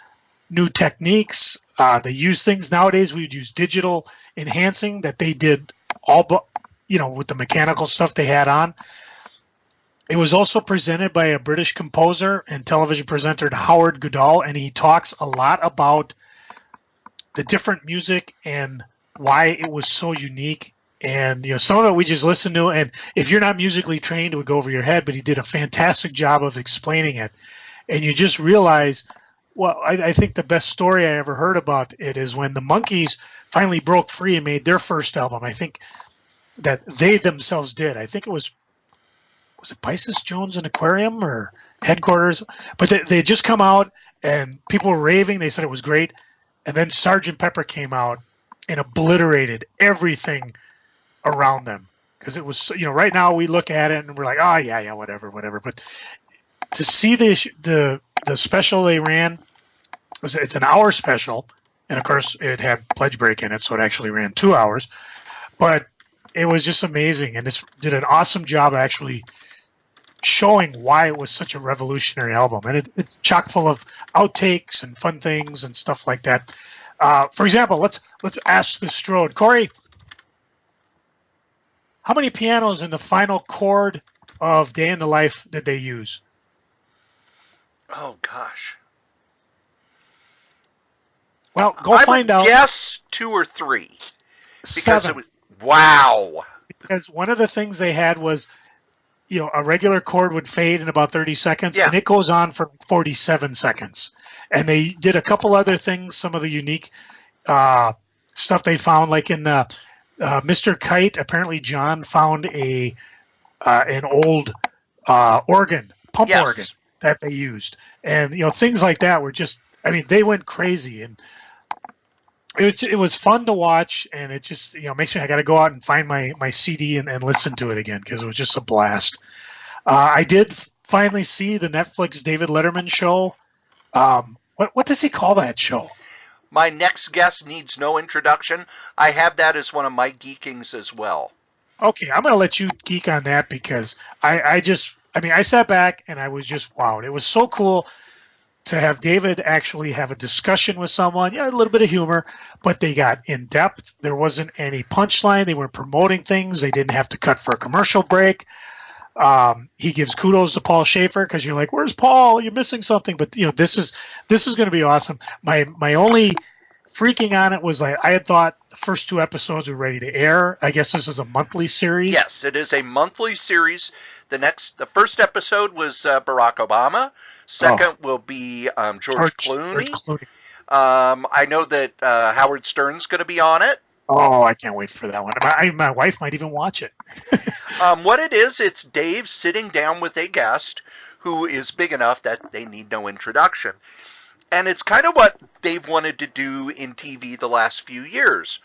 new techniques. They use things nowadays. We would use digital enhancing that they did all, but with the mechanical stuff they had on. It was also presented by a British composer and television presenter, Howard Goodall, and he talks a lot about the different music and why it was so unique. And some of it we just listened to, and if you're not musically trained, it would go over your head. But he did a fantastic job of explaining it, and you just realize. Well, I think the best story I ever heard about it is when the Monkees finally broke free and made their first album. I think that they themselves did. I think it was it Pisces Jones and Aquarium or Headquarters? But they had just come out and people were raving. They said it was great. And then Sgt. Pepper came out and obliterated everything around them. Because it was, right now we look at it and we're like, oh, yeah, whatever. But to see the special they ran, it's an hour special, and of course it had pledge break in it, so it actually ran 2 hours. But it was just amazing, and this did an awesome job actually showing why it was such a revolutionary album. And it's chock full of outtakes and fun things and stuff like that. For example, let's ask the Strode. Cory, how many pianos in the final chord of Day in the Life did they use? Oh, gosh. Well, go find out. Yes, 2 or 3. Because 7. Wow. Because one of the things they had was, a regular chord would fade in about 30 seconds, and it goes on for 47 seconds. And they did a couple other things, some of the unique stuff they found, like in Mr. Kite, apparently John found an old organ, pump organ that they used. And, things like that were just, they went crazy. And it was fun to watch, and it just makes me I got to go out and find my CD and listen to it again because it was just a blast. I did finally see the Netflix David Letterman show. What does he call that show? My next guest needs no introduction. I have that as one of my geekings as well. Okay, I'm going to let you geek on that because I sat back and I was just wowed. It was so cool to have David actually have a discussion with someone. Yeah, a little bit of humor, but they got in depth. There wasn't any punchline. They weren't promoting things. They didn't have to cut for a commercial break. He gives kudos to Paul Schaefer because you're like, where's Paul? You're missing something. But this is going to be awesome. My only freaking on it was like I had thought the first 2 episodes were ready to air. I guess this is a monthly series. Yes, it is a monthly series. The first episode was Barack Obama. Second will be George Clooney. I know that Howard Stern's going to be on it. Oh, I can't wait for that one. My wife might even watch it. What it is, it's Dave sitting down with a guest who is big enough that they need no introduction. And it's kind of what Dave wanted to do in TV the last few years,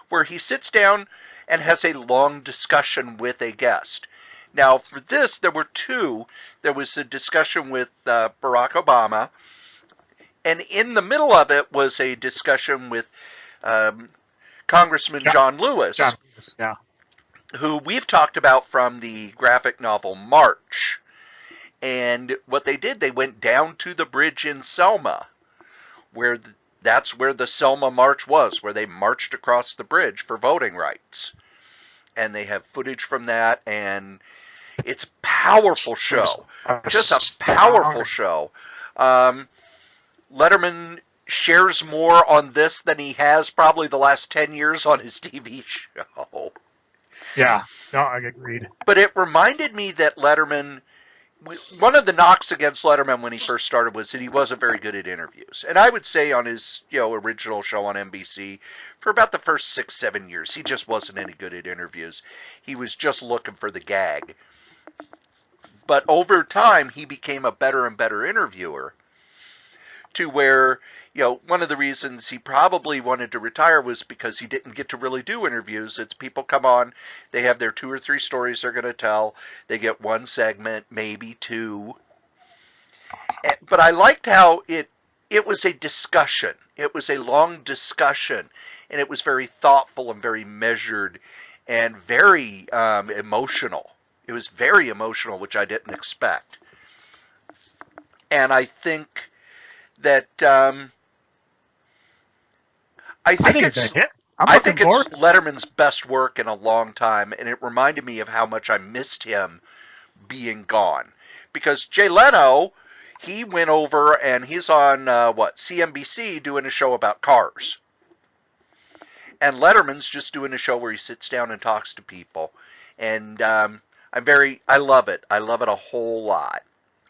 where he sits down and has a long discussion with a guest. Now, for this, there were 2. There was a discussion with Barack Obama, and in the middle of it was a discussion with Congressman John Lewis, who we've talked about from the graphic novel March. And what they did, they went down to the bridge in Selma, where that's where the Selma March was, where they marched across the bridge for voting rights. And they have footage from that, and it's a powerful show. Just a powerful show. Letterman shares more on this than he has probably the last 10 years on his TV show. Yeah, no, I agreed. But it reminded me that Letterman, one of the knocks against Letterman when he first started was that he wasn't very good at interviews. And I would say on his original show on NBC, for about the first 6-7 years, he just wasn't any good at interviews. He was just looking for the gag. But over time, he became a better and better interviewer, to where, one of the reasons he probably wanted to retire was because he didn't get to really do interviews. It's people come on, they have their 2 or 3 stories they're going to tell, they get 1 segment, maybe 2. But I liked how it was a discussion. It was a long discussion, and it was very thoughtful and very measured and very emotional. It was very emotional, which I didn't expect. And I think that I think it's Letterman's best work in a long time, and it reminded me of how much I missed him being gone. Because Jay Leno, he went over and he's on CNBC doing a show about cars, and Letterman's just doing a show where he sits down and talks to people, and I love it. I love it a whole lot.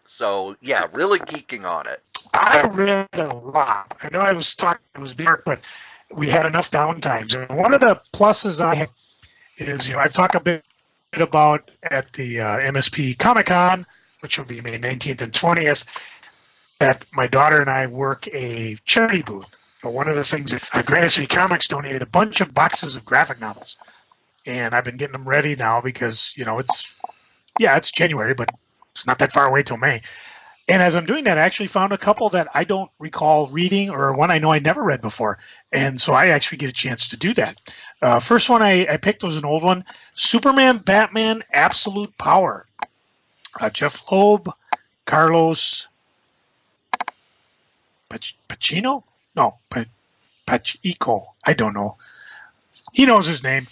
So yeah, really geeking on it. I read a lot. I know I was talking, it was dark, but we had enough downtimes. And one of the pluses I have is, I've talked a bit about at the MSP Comic-Con, which will be May 19th and 20th, that my daughter and I work a charity booth. But one of the things that Granite City Comics donated a bunch of boxes of graphic novels. And I've been getting them ready now because, it's January, but it's not that far away till May. And as I'm doing that, I actually found a couple that I don't recall reading, or one I know I never read before. And so I actually get a chance to do that. First one I picked was an old one, Superman, Batman, Absolute Power. Jeff Loeb, Carlos Pacino? No, Pachico. I don't know. He knows his name.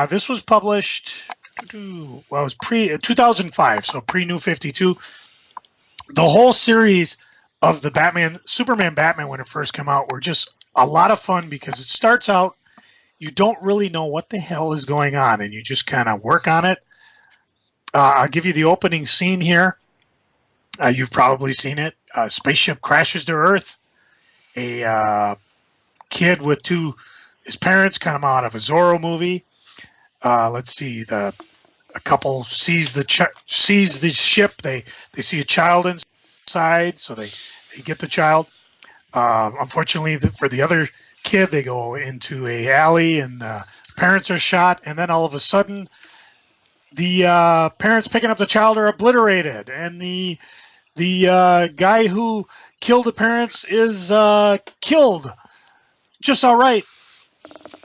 This was published, it was 2005, so pre-New 52. The whole series of the Superman Batman, when it first came out, were just a lot of fun because it starts out, you don't really know what the hell is going on, and you just kind of work on it. I'll give you the opening scene here. You've probably seen it. A spaceship crashes to Earth. A kid with his parents come out of a Zorro movie. Let's see, a couple sees the ship. They see a child inside, so they get the child. Unfortunately, for the other kid. They go into a alley, and parents are shot, and then all of a sudden, the parents picking up the child are obliterated, and the guy who killed the parents is killed just all right.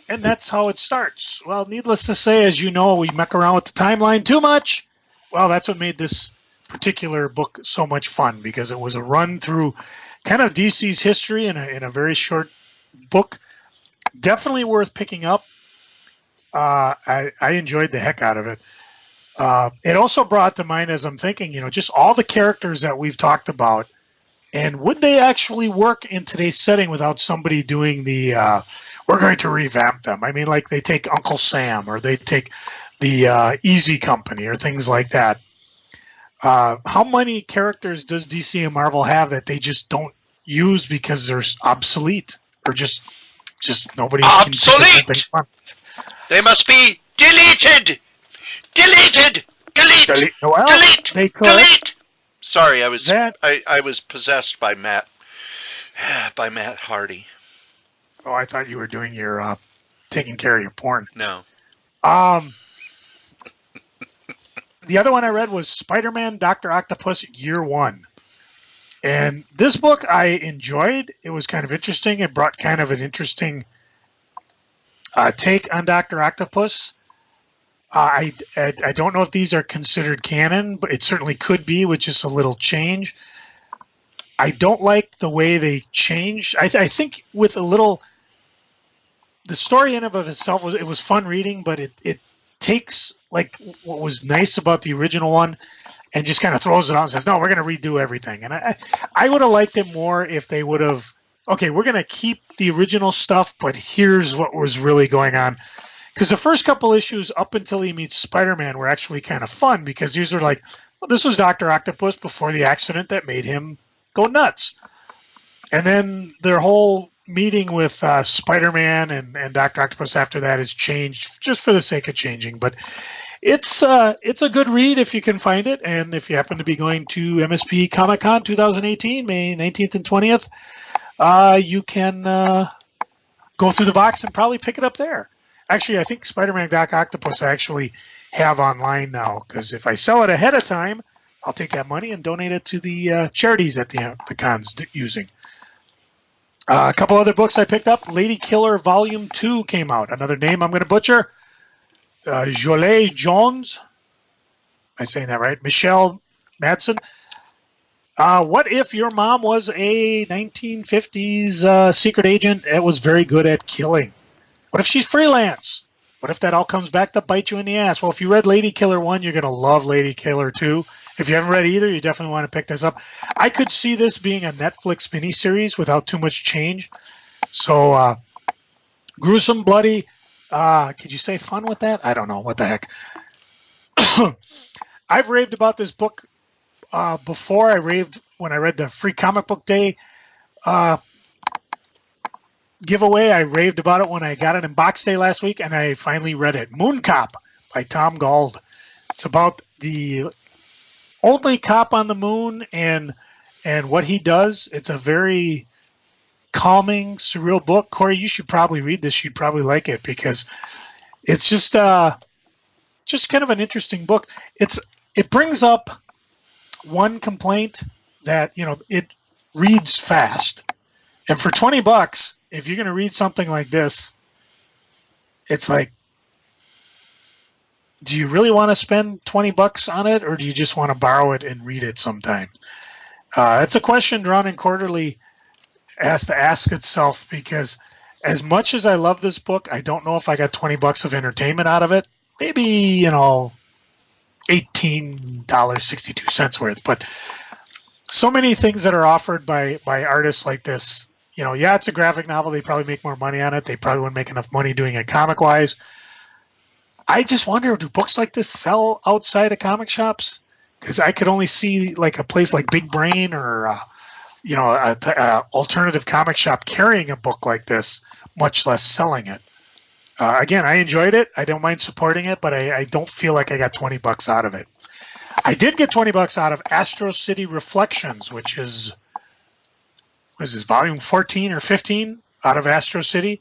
And that's how it starts. Well, needless to say, as you know, we muck around with the timeline too much. Well, that's what made this particular book so much fun, because it was a run through kind of DC's history in a very short book. Definitely worth picking up. I enjoyed the heck out of it. It also brought to mind, as I'm thinking, just all the characters that we've talked about, and would they actually work in today's setting without somebody doing the we're going to revamp them? I mean, like they take Uncle Sam, or they take the Easy Company, or things like that. How many characters does DC and Marvel have that they just don't use because they're obsolete, or just nobody obsolete? Can fun? They must be deleted. Delete. Well, delete. They could. Delete. Sorry, I was possessed by Matt Hardy. Oh, I thought you were doing your taking care of your porn. No. The other one I read was Spider-Man Dr. Octopus Year 1. And this book I enjoyed. It was kind of interesting. It brought kind of an interesting take on Dr. Octopus. I don't know if these are considered canon, but it certainly could be with just a little change. I don't like the way they changed. I think with a little... The story in and of itself was fun reading, but it takes like what was nice about the original one and just kind of throws it out and says, no, we're going to redo everything. And I would have liked it more if they would have, okay, we're going to keep the original stuff, but here's what was really going on. Because the first couple issues up until he meets Spider-Man were actually kind of fun, because these were like, well, this was Dr. Octopus before the accident that made him go nuts. And then their whole meeting with Spider-Man and Dr. Octopus after that has changed just for the sake of changing. But it's a good read if you can find it. And if you happen to be going to MSP Comic-Con 2018, May 19th and 20th, you can go through the box and probably pick it up there. Actually, I think Spider-Man Doc Octopus I actually have online now, because if I sell it ahead of time, I'll take that money and donate it to the charities that the con's using. A couple other books I picked up. Lady Killer Volume 2 came out. Another name I'm going to butcher. Jolie Jones. Am I saying that right? Michelle Madsen. What if your mom was a 1950s secret agent that was very good at killing? What if she's freelance? What if that all comes back to bite you in the ass? Well, if you read Lady Killer 1, you're going to love Lady Killer 2. If you haven't read either, you definitely want to pick this up. I could see this being a Netflix miniseries without too much change. So, gruesome, bloody. Could you say fun with that? I don't know. What the heck? I've raved about this book before. I raved when I read the Free Comic Book Day giveaway. I raved about it when I got it in box day last week, and I finally read it. Moon Cop by Tom Gauld. It's about the only cop on the moon and what he does. It's a very calming, surreal book. Cory, you should probably read this. You'd probably like it, because it's just kind of an interesting book. It brings up one complaint that, it reads fast. And for $20, if you're going to read something like this, it's like, do you really want to spend $20 on it, or do you just want to borrow it and read it sometime? It's a question Drawn and Quarterly has to ask itself, because as much as I love this book, I don't know if I got $20 of entertainment out of it. Maybe, $18.62 worth. But so many things that are offered by artists like this, it's a graphic novel. They probably make more money on it. They probably wouldn't make enough money doing it comic-wise. I just wonder, do books like this sell outside of comic shops? Because I could only see like a place like Big Brain or, a alternative comic shop carrying a book like this, much less selling it. Again, I enjoyed it. I don't mind supporting it, but I don't feel like I got $20 out of it. I did get $20 out of Astro City Reflections, which is, what is this, volume 14 or 15? out of Astro City.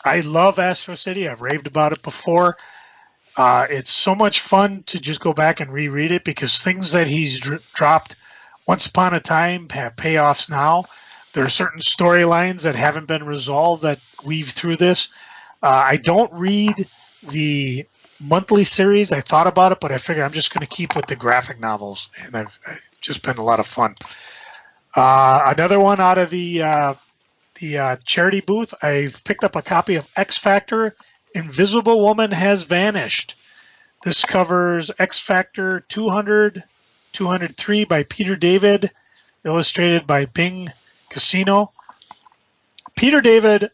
I love Astro City. I've raved about it before. It's so much fun to just go back and reread it because things that he's dropped once upon a time have payoffs now. There are certain storylines that haven't been resolved that weave through this. I don't read the monthly series. I thought about it, but I figured I'm just going to keep with the graphic novels, and I've just been a lot of fun. Another one out of the charity booth, I've picked up a copy of X Factor, Invisible Woman Has Vanished. This covers X Factor 200, 203 by Peter David, illustrated by Bing Casino. Peter David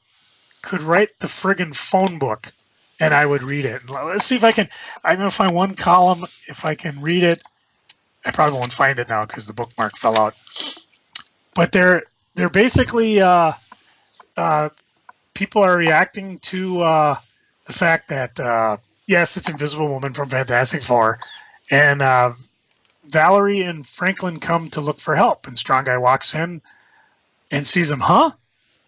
could write the friggin' phone book, and I would read it. Let's see if I can. I'm going to find one column. If I can read it, I probably won't find it now because the bookmark fell out. But they're basically people are reacting to the fact that yes, it's Invisible Woman from Fantastic Four, and Valerie and Franklin come to look for help, and Strong Guy walks in and sees them. Huh?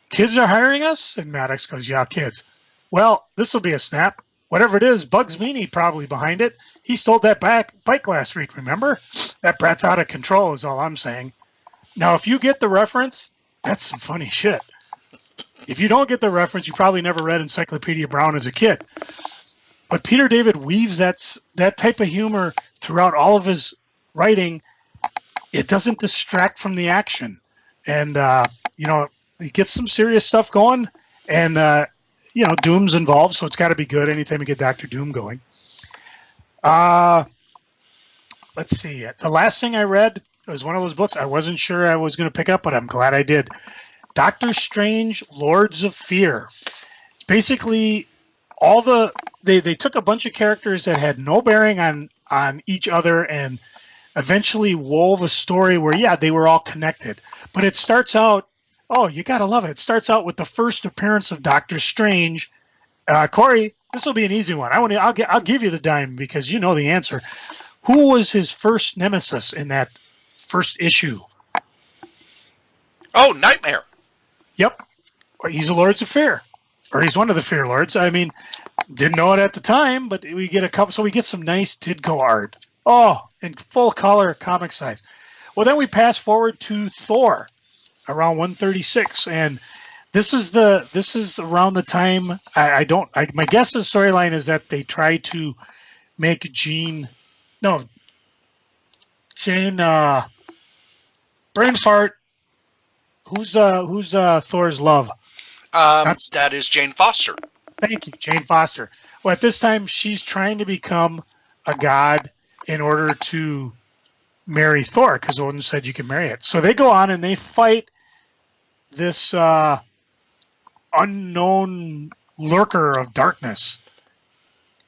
Kids are hiring us? And Maddox goes, yeah, kids. Well, this will be a snap. Whatever it is, Bugs Meany probably behind it. He stole that bike last week, remember? That brat's out of control is all I'm saying. Now, if you get the reference, that's some funny shit. If you don't get the reference, you probably never read Encyclopedia Brown as a kid. But Peter David weaves that type of humor throughout all of his writing. It doesn't distract from the action. And, he gets some serious stuff going. And, Doom's involved, so it's got to be good anytime you get Dr. Doom going. Let's see. The last thing I read was one of those books I wasn't sure I was going to pick up, but I'm glad I did. Doctor Strange, Lords of Fear. It's basically they took a bunch of characters that had no bearing on each other and eventually wove a story where, yeah, they were all connected. But it starts out, oh, you got to love it. It starts out with the first appearance of Doctor Strange. Cory, this will be an easy one. I'll give you the dime because you know the answer. Who was his first nemesis in that first issue? Oh, Nightmare. Yep. He's a Lords of Fear. Or he's one of the Fear Lords. I mean, didn't know it at the time, but we get a couple. So we get some nice Ditko art. Oh, in full color, comic size. Well, then we pass forward to Thor, around 136, and this is around the time. My guess is the storyline is that they try to make Jane. Brain fart. Who's Thor's love? That is Jane Foster. Thank you, Jane Foster. Well, at this time, she's trying to become a god in order to marry Thor, because Odin said you can marry it. So they go on and they fight this unknown lurker of darkness.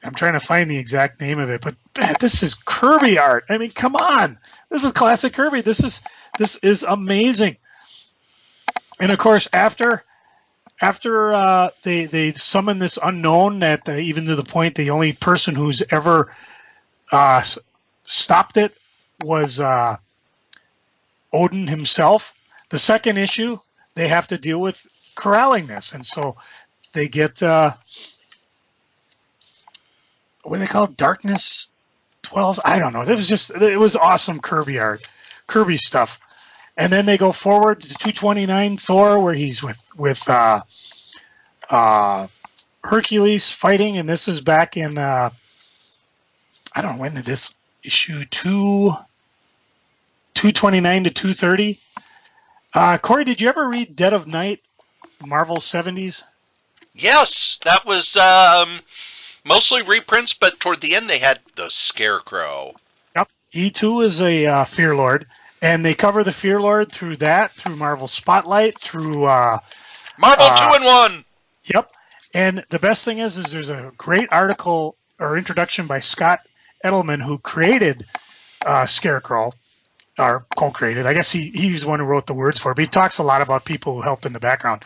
I'm trying to find the exact name of it, but man, this is Kirby art. I mean, come on. This is classic Kirby. This is amazing. And of course, after they summon this unknown, that even to the point the only person who's ever stopped it was Odin himself. The second issue, they have to deal with corralling this, and so they get what do they call it? Darkness 12s? I don't know. It was awesome Kirby art, Kirby stuff. And then they go forward to 229 Thor, where he's with Hercules fighting, and this is back in I don't know when did this issue 229 to 230. Cory, did you ever read Dead of Night, Marvel 70s? Yes, that was mostly reprints, but toward the end they had the Scarecrow. Yep, he too is a Fear Lord. And they cover the Fear Lord through Marvel Spotlight, through Marvel 2-in-1. Yep. And the best thing is there's a great article or introduction by Scott Edelman, who created Scarecrow, or co-created. I guess he was the one who wrote the words for it, but he talks a lot about people who helped in the background.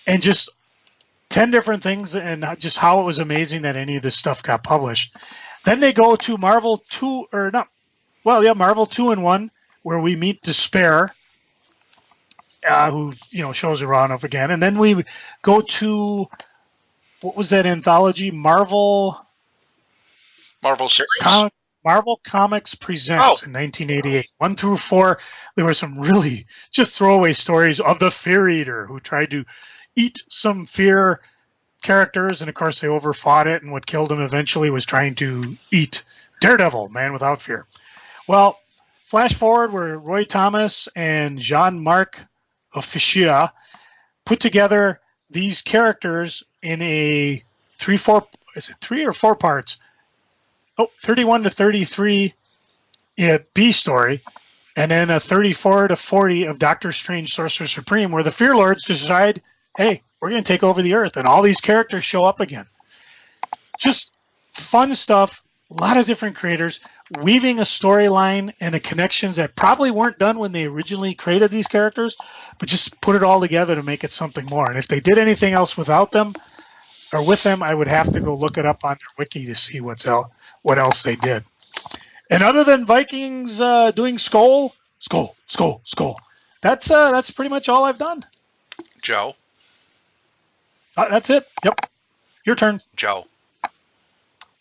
And just 10 different things, and just how it was amazing that any of this stuff got published. Then they go to Marvel 2-in-1, where we meet Despair. who shows around up again, and then we go to what was that anthology? Marvel series. Marvel Comics Presents in 1988, 1 through 4. There were some really just throwaway stories of the Fear Eater who tried to eat some fear characters, and of course they overfought it, and what killed him eventually was trying to eat Daredevil, Man Without Fear. Well, flash forward where Roy Thomas and Jean-Marc Officier put together these characters in a 3 or 4 parts? 31 to 33 B story, and then a 34 to 40 of Doctor Strange Sorcerer Supreme, where the Fear Lords decide, hey, we're going to take over the Earth, and all these characters show up again. Just fun stuff, a lot of different creators, weaving a storyline and the connections that probably weren't done when they originally created these characters, but just put it all together to make it something more. And if they did anything else without them, or with them, I would have to go look it up on their wiki to see what else they did. And other than Vikings doing Skull, that's pretty much all I've done. Joe? That's it. Yep. Your turn. Joe.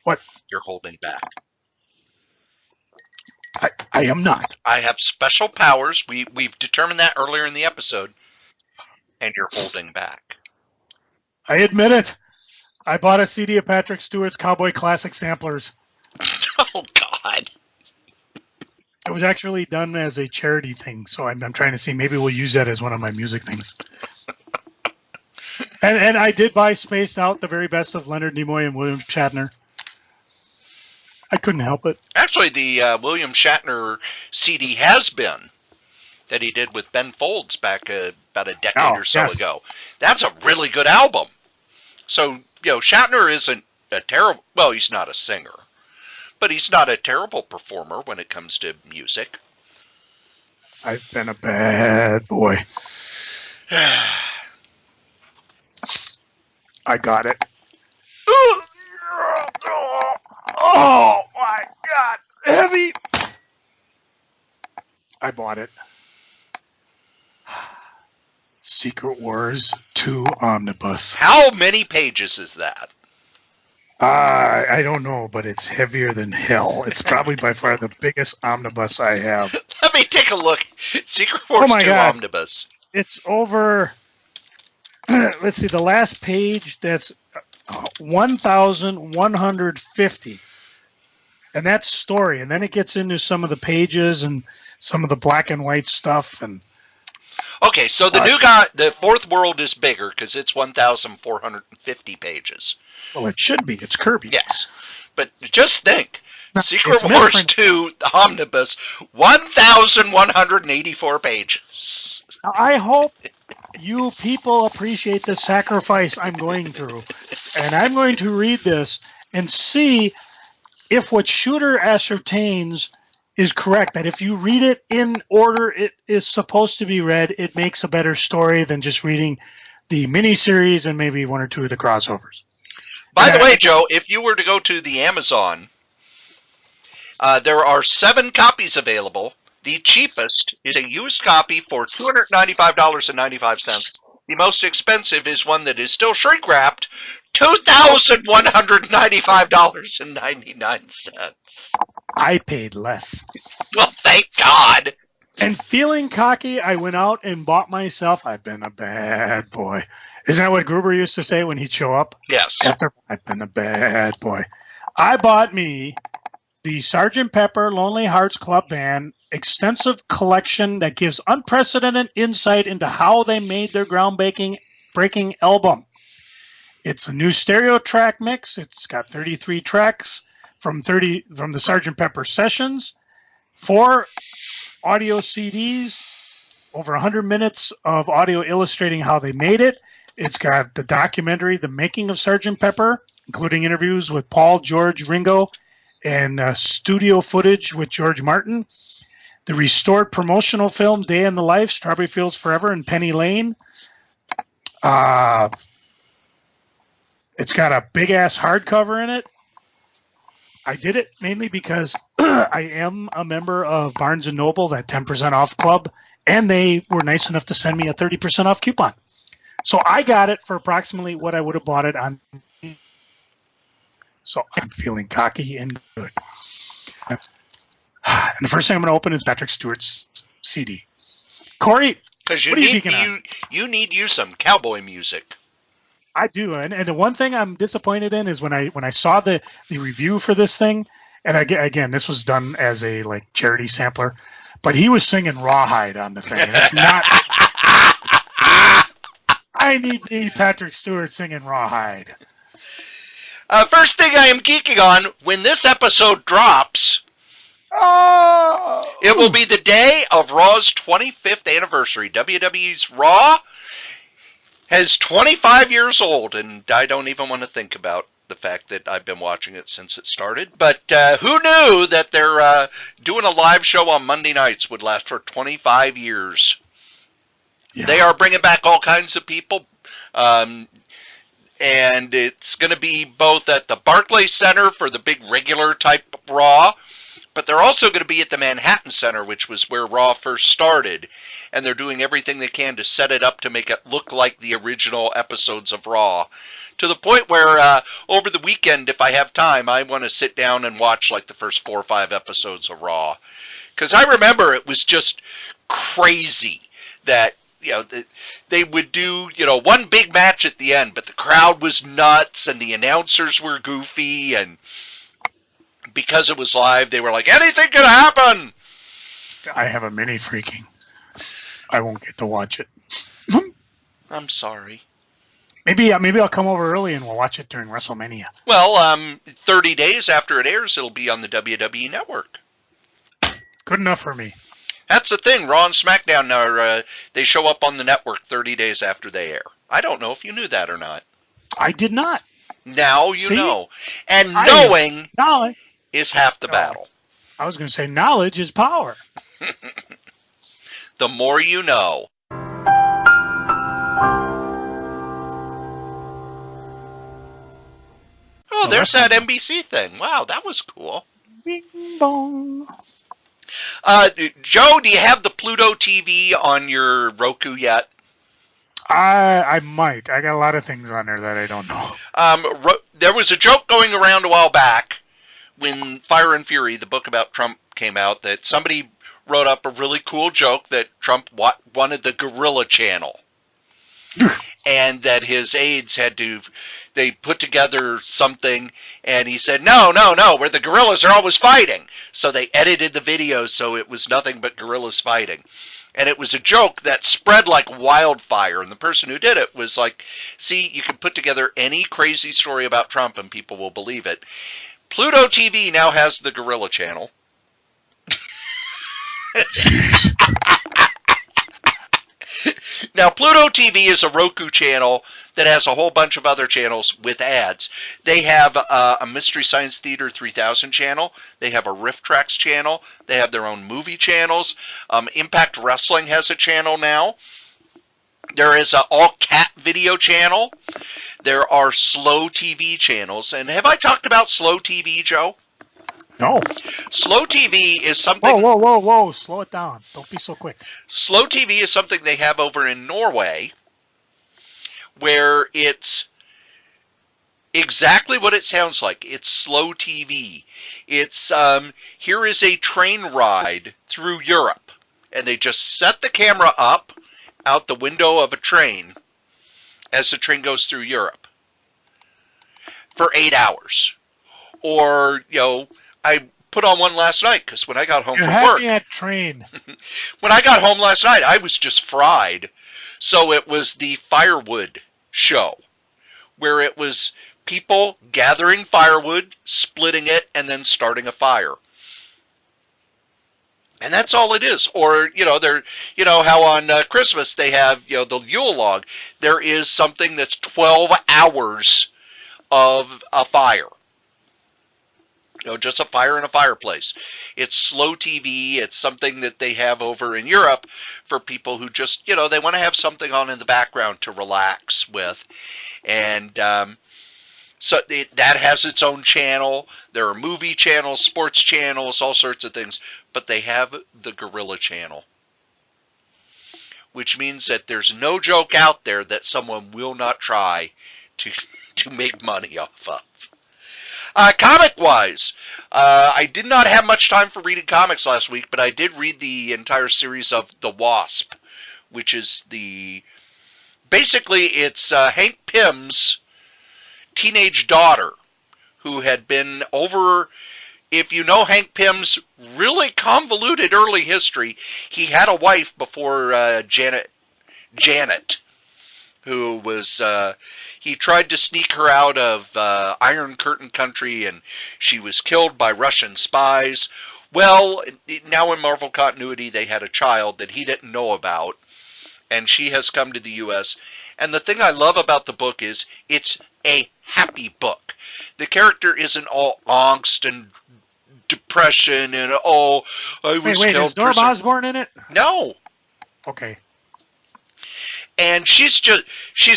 What? You're holding back. I am not. I have special powers. We've determined that earlier in the episode, and you're holding back. I admit it. I bought a CD of Patrick Stewart's Cowboy Classic Samplers. Oh, God. It was actually done as a charity thing, so I'm trying to see, maybe we'll use that as one of my music things. And I did buy Spaced Out, the very best of Leonard Nimoy and William Shatner. I couldn't help it. Actually, the William Shatner CD has been that he did with Ben Folds back about a decade or so ago. That's a really good album. So, Shatner isn't a terrible... Well, he's not a singer. But he's not a terrible performer when it comes to music. I've been a bad boy. I got it. Oh, my God. Heavy. I bought it. Secret Wars 2 Omnibus. How many pages is that? I don't know, but it's heavier than hell. It's probably by far the biggest omnibus I have. Let me take a look. Secret Wars 2 God. Omnibus. It's over, let's see, the last page, that's 1,150. And that's story. And then it gets into some of the pages and some of the black and white stuff. And okay, so the new guy, the Fourth World is bigger because it's 1,450 pages. Well, it should be. It's Kirby. Yes. But just think, Secret Wars 2 Omnibus, 1,184 pages. I hope you people appreciate the sacrifice I'm going through. And I'm going to read this and see if what Shooter ascertains is correct, that if you read it in order it is supposed to be read, it makes a better story than just reading the miniseries and maybe one or two of the crossovers. By the way, Joe, if you were to go to the Amazon, there are 7 copies available. The cheapest is a used copy for $295.95. The most expensive is one that is still shrink-wrapped, $2,195.99. I paid less. Well, thank God. And feeling cocky, I went out and bought myself, I've been a bad boy. Isn't that what Gruber used to say when he'd show up? Yes. I've been a bad boy. I bought me the Sgt. Pepper Lonely Hearts Club Band extensive collection that gives unprecedented insight into how they made their groundbreaking album. It's a new stereo track mix. It's got 33 tracks from the Sgt. Pepper sessions, 4 audio CDs, over 100 minutes of audio illustrating how they made it. It's got the documentary, The Making of Sgt. Pepper, including interviews with Paul, George, Ringo, and studio footage with George Martin. The restored promotional film, Day in the Life, Strawberry Fields Forever, and Penny Lane. It's got a big-ass hardcover in it. I did it mainly because I am a member of Barnes & Noble, that 10% off club, and they were nice enough to send me a 30% off coupon. So I got it for approximately what I would have bought it on. So I'm feeling cocky and good. And the first thing I'm going to open is Patrick Stewart's CD. Cory, because what are you geeking on? You need you some cowboy music. I do, and the one thing I'm disappointed in is when I saw the review for this thing, and again this was done as a like charity sampler, but he was singing Rawhide on the thing. And it's not. I need Patrick Stewart singing Rawhide. First thing I am geeking on, when this episode drops, it will be the day of Raw's 25th anniversary. WWE's Raw is 25 years old, and I don't even want to think about the fact that I've been watching it since it started. But who knew that they're doing a live show on Monday nights would last for 25 years? Yeah. They are bringing back all kinds of people, and it's going to be both at the Barclays Center for the big regular type Raw, but they're also going to be at the Manhattan Center, which was where Raw first started, and they're doing everything they can to set it up to make it look like the original episodes of Raw, to the point where over the weekend, if I have time, I want to sit down and watch like the first 4 or 5 episodes of Raw, because I remember it was just crazy that they would do, one big match at the end, but the crowd was nuts and the announcers were goofy, and because it was live, they were like, anything could happen. I have a mini freaking. I won't get to watch it. I'm sorry. Maybe I'll come over early and we'll watch it during WrestleMania. Well, 30 days after it airs, it'll be on the WWE Network. Good enough for me. That's the thing. Raw and SmackDown are they show up on the network 30 days after they air. I don't know if you knew that or not. I did not. Now you know. And knowing is half the battle. I was going to say knowledge is power. The more you know. Oh, there's that NBC thing. Wow, that was cool. Bing bong. Joe, do you have the Pluto TV on your Roku yet? I might. I got a lot of things on there that I don't know. There was a joke going around a while back when Fire and Fury, the book about Trump, came out, that somebody wrote up a really cool joke that Trump wanted the Gorilla Channel. And that his aides they put together something, and he said, no, where the gorillas are always fighting. So they edited the video so it was nothing but gorillas fighting. And it was a joke that spread like wildfire, and the person who did it was like, see, you can put together any crazy story about Trump and people will believe it. Pluto TV now has the Gorilla Channel. Now, Pluto TV is a Roku channel that has a whole bunch of other channels with ads. They have a Mystery Science Theater 3000 channel. They have a Riff Tracks channel. They have their own movie channels. Impact Wrestling has a channel now. There is an all-cat video channel. There are slow TV channels. And have I talked about slow TV, Joe? No. Slow TV is something... Whoa. Slow it down. Don't be so quick. Slow TV is something they have over in Norway, where it's exactly what it sounds like. It's slow TV. It's, here is a train ride through Europe. And they just set the camera up out the window of a train as the train goes through Europe for 8 hours. Or, I put on one last night because when I got home from work. That train. When I got home last night, I was just fried. So it was the firewood show, where it was people gathering firewood, splitting it, and then starting a fire. And that's all it is. Or, how on Christmas they have, the Yule log. There is something that's 12 hours of a fire. Just a fire in a fireplace. It's slow TV. It's something that they have over in Europe for people who just, they want to have something on in the background to relax with. And so that has its own channel. There are movie channels, sports channels, all sorts of things. But they have the Gorilla Channel. which means that there's no joke out there that someone will not try to make money off of. Comic-wise, I did not have much time for reading comics last week, but I did read the entire series of The Wasp, which is basically it's Hank Pym's teenage daughter, who had been over, if you know Hank Pym's really convoluted early history, he had a wife before Janet, who was, he tried to sneak her out of Iron Curtain country, and she was killed by Russian spies. Well, now in Marvel continuity, they had a child that he didn't know about, and she has come to the U.S., and the thing I love about the book is it's a happy book. The character isn't all angst and depression and, oh, I was wait, killed. Is Norm Osborn in it? No. Okay. And she's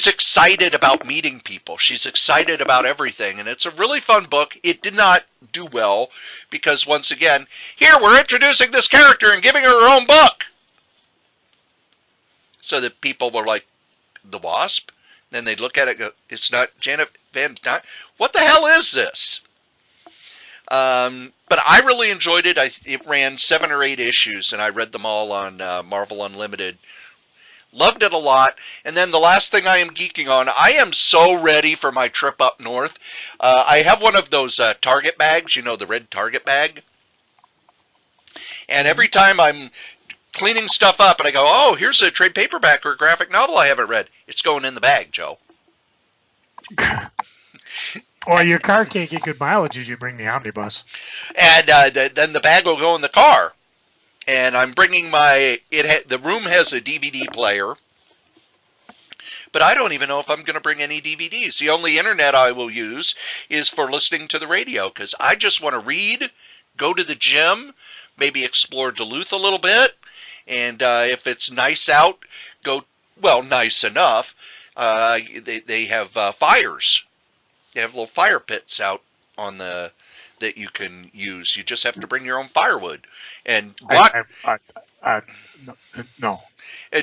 excited about meeting people. She's excited about everything. And it's a really fun book. It did not do well because, once again, here we're introducing this character and giving her her own book. So that people were like, The Wasp? Then they'd look at it and go, it's not Janet Van Dyne. What the hell is this? But I really enjoyed it. It ran 7 or 8 issues, and I read them all on Marvel Unlimited. Loved it a lot. And then the last thing I am geeking on, I am so ready for my trip up north. I have one of those Target bags, you know, the red Target bag. And every time I'm cleaning stuff up and I go, oh, here's a trade paperback or a graphic novel I haven't read, it's going in the bag, Joe. Or your car can't get good mileage as you bring the omnibus. And then the bag will go in the car. And I'm bringing the room has a DVD player, but I don't even know if I'm going to bring any DVDs. The only internet I will use is for listening to the radio, because I just want to read, go to the gym, maybe explore Duluth a little bit, and if it's nice out, nice enough, they have fires. They have little fire pits out on that you can use. You just have to bring your own firewood. And no.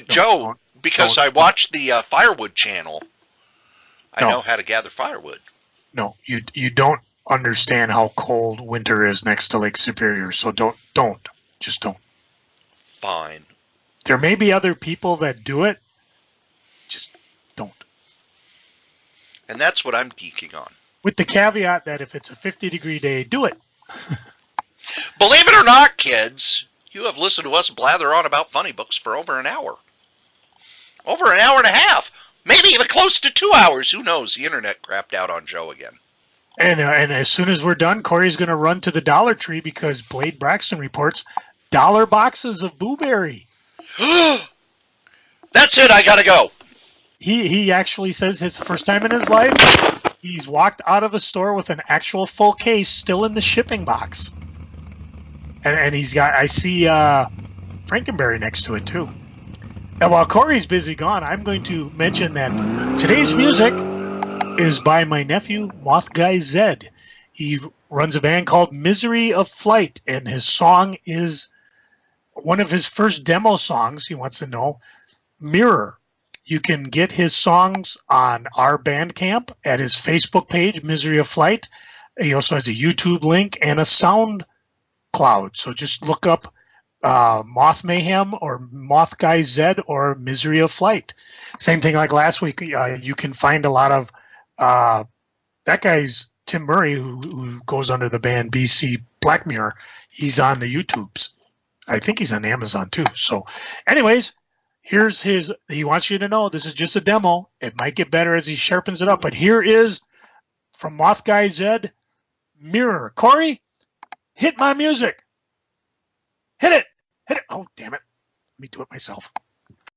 Joe, because I watched the firewood channel, I know how to gather firewood. No, you don't understand how cold winter is next to Lake Superior, so just don't. Fine. There may be other people that do it, just don't. And that's what I'm geeking on. With the caveat that if it's a 50-degree day, do it. Believe it or not, kids, you have listened to us blather on about funny books for over an hour. Over an hour and a half. Maybe even close to 2 hours. Who knows? The internet crapped out on Joe again. And as soon as we're done, Cory's going to run to the Dollar Tree because Blade Braxton reports dollar boxes of Blueberry. That's it. I got to go. He actually says it's the first time in his life he's walked out of a store with an actual full case still in the shipping box. And he's got, I see Frankenberry next to it too. And while Cory's busy gone, I'm going to mention that today's music is by my nephew, Moth Guy Zed. He runs a band called Misery of Flight, and his song is one of his first demo songs. He wants to know, Mirror. You can get his songs on our Bandcamp at his Facebook page, Misery of Flight. He also has a YouTube link and a SoundCloud. So just look up Moth Mayhem or Moth Guy Zed or Misery of Flight. Same thing like last week. You can find a lot of that guy's Tim Murray, who goes under the band BC Black Mirror. He's on the YouTubes. I think he's on Amazon too. So anyways, here's he wants you to know this is just a demo. It might get better as he sharpens it up, but here is from Moth Guy Zed, Mirror. Cory, hit my music. Hit it. Oh, damn it. Let me do it myself.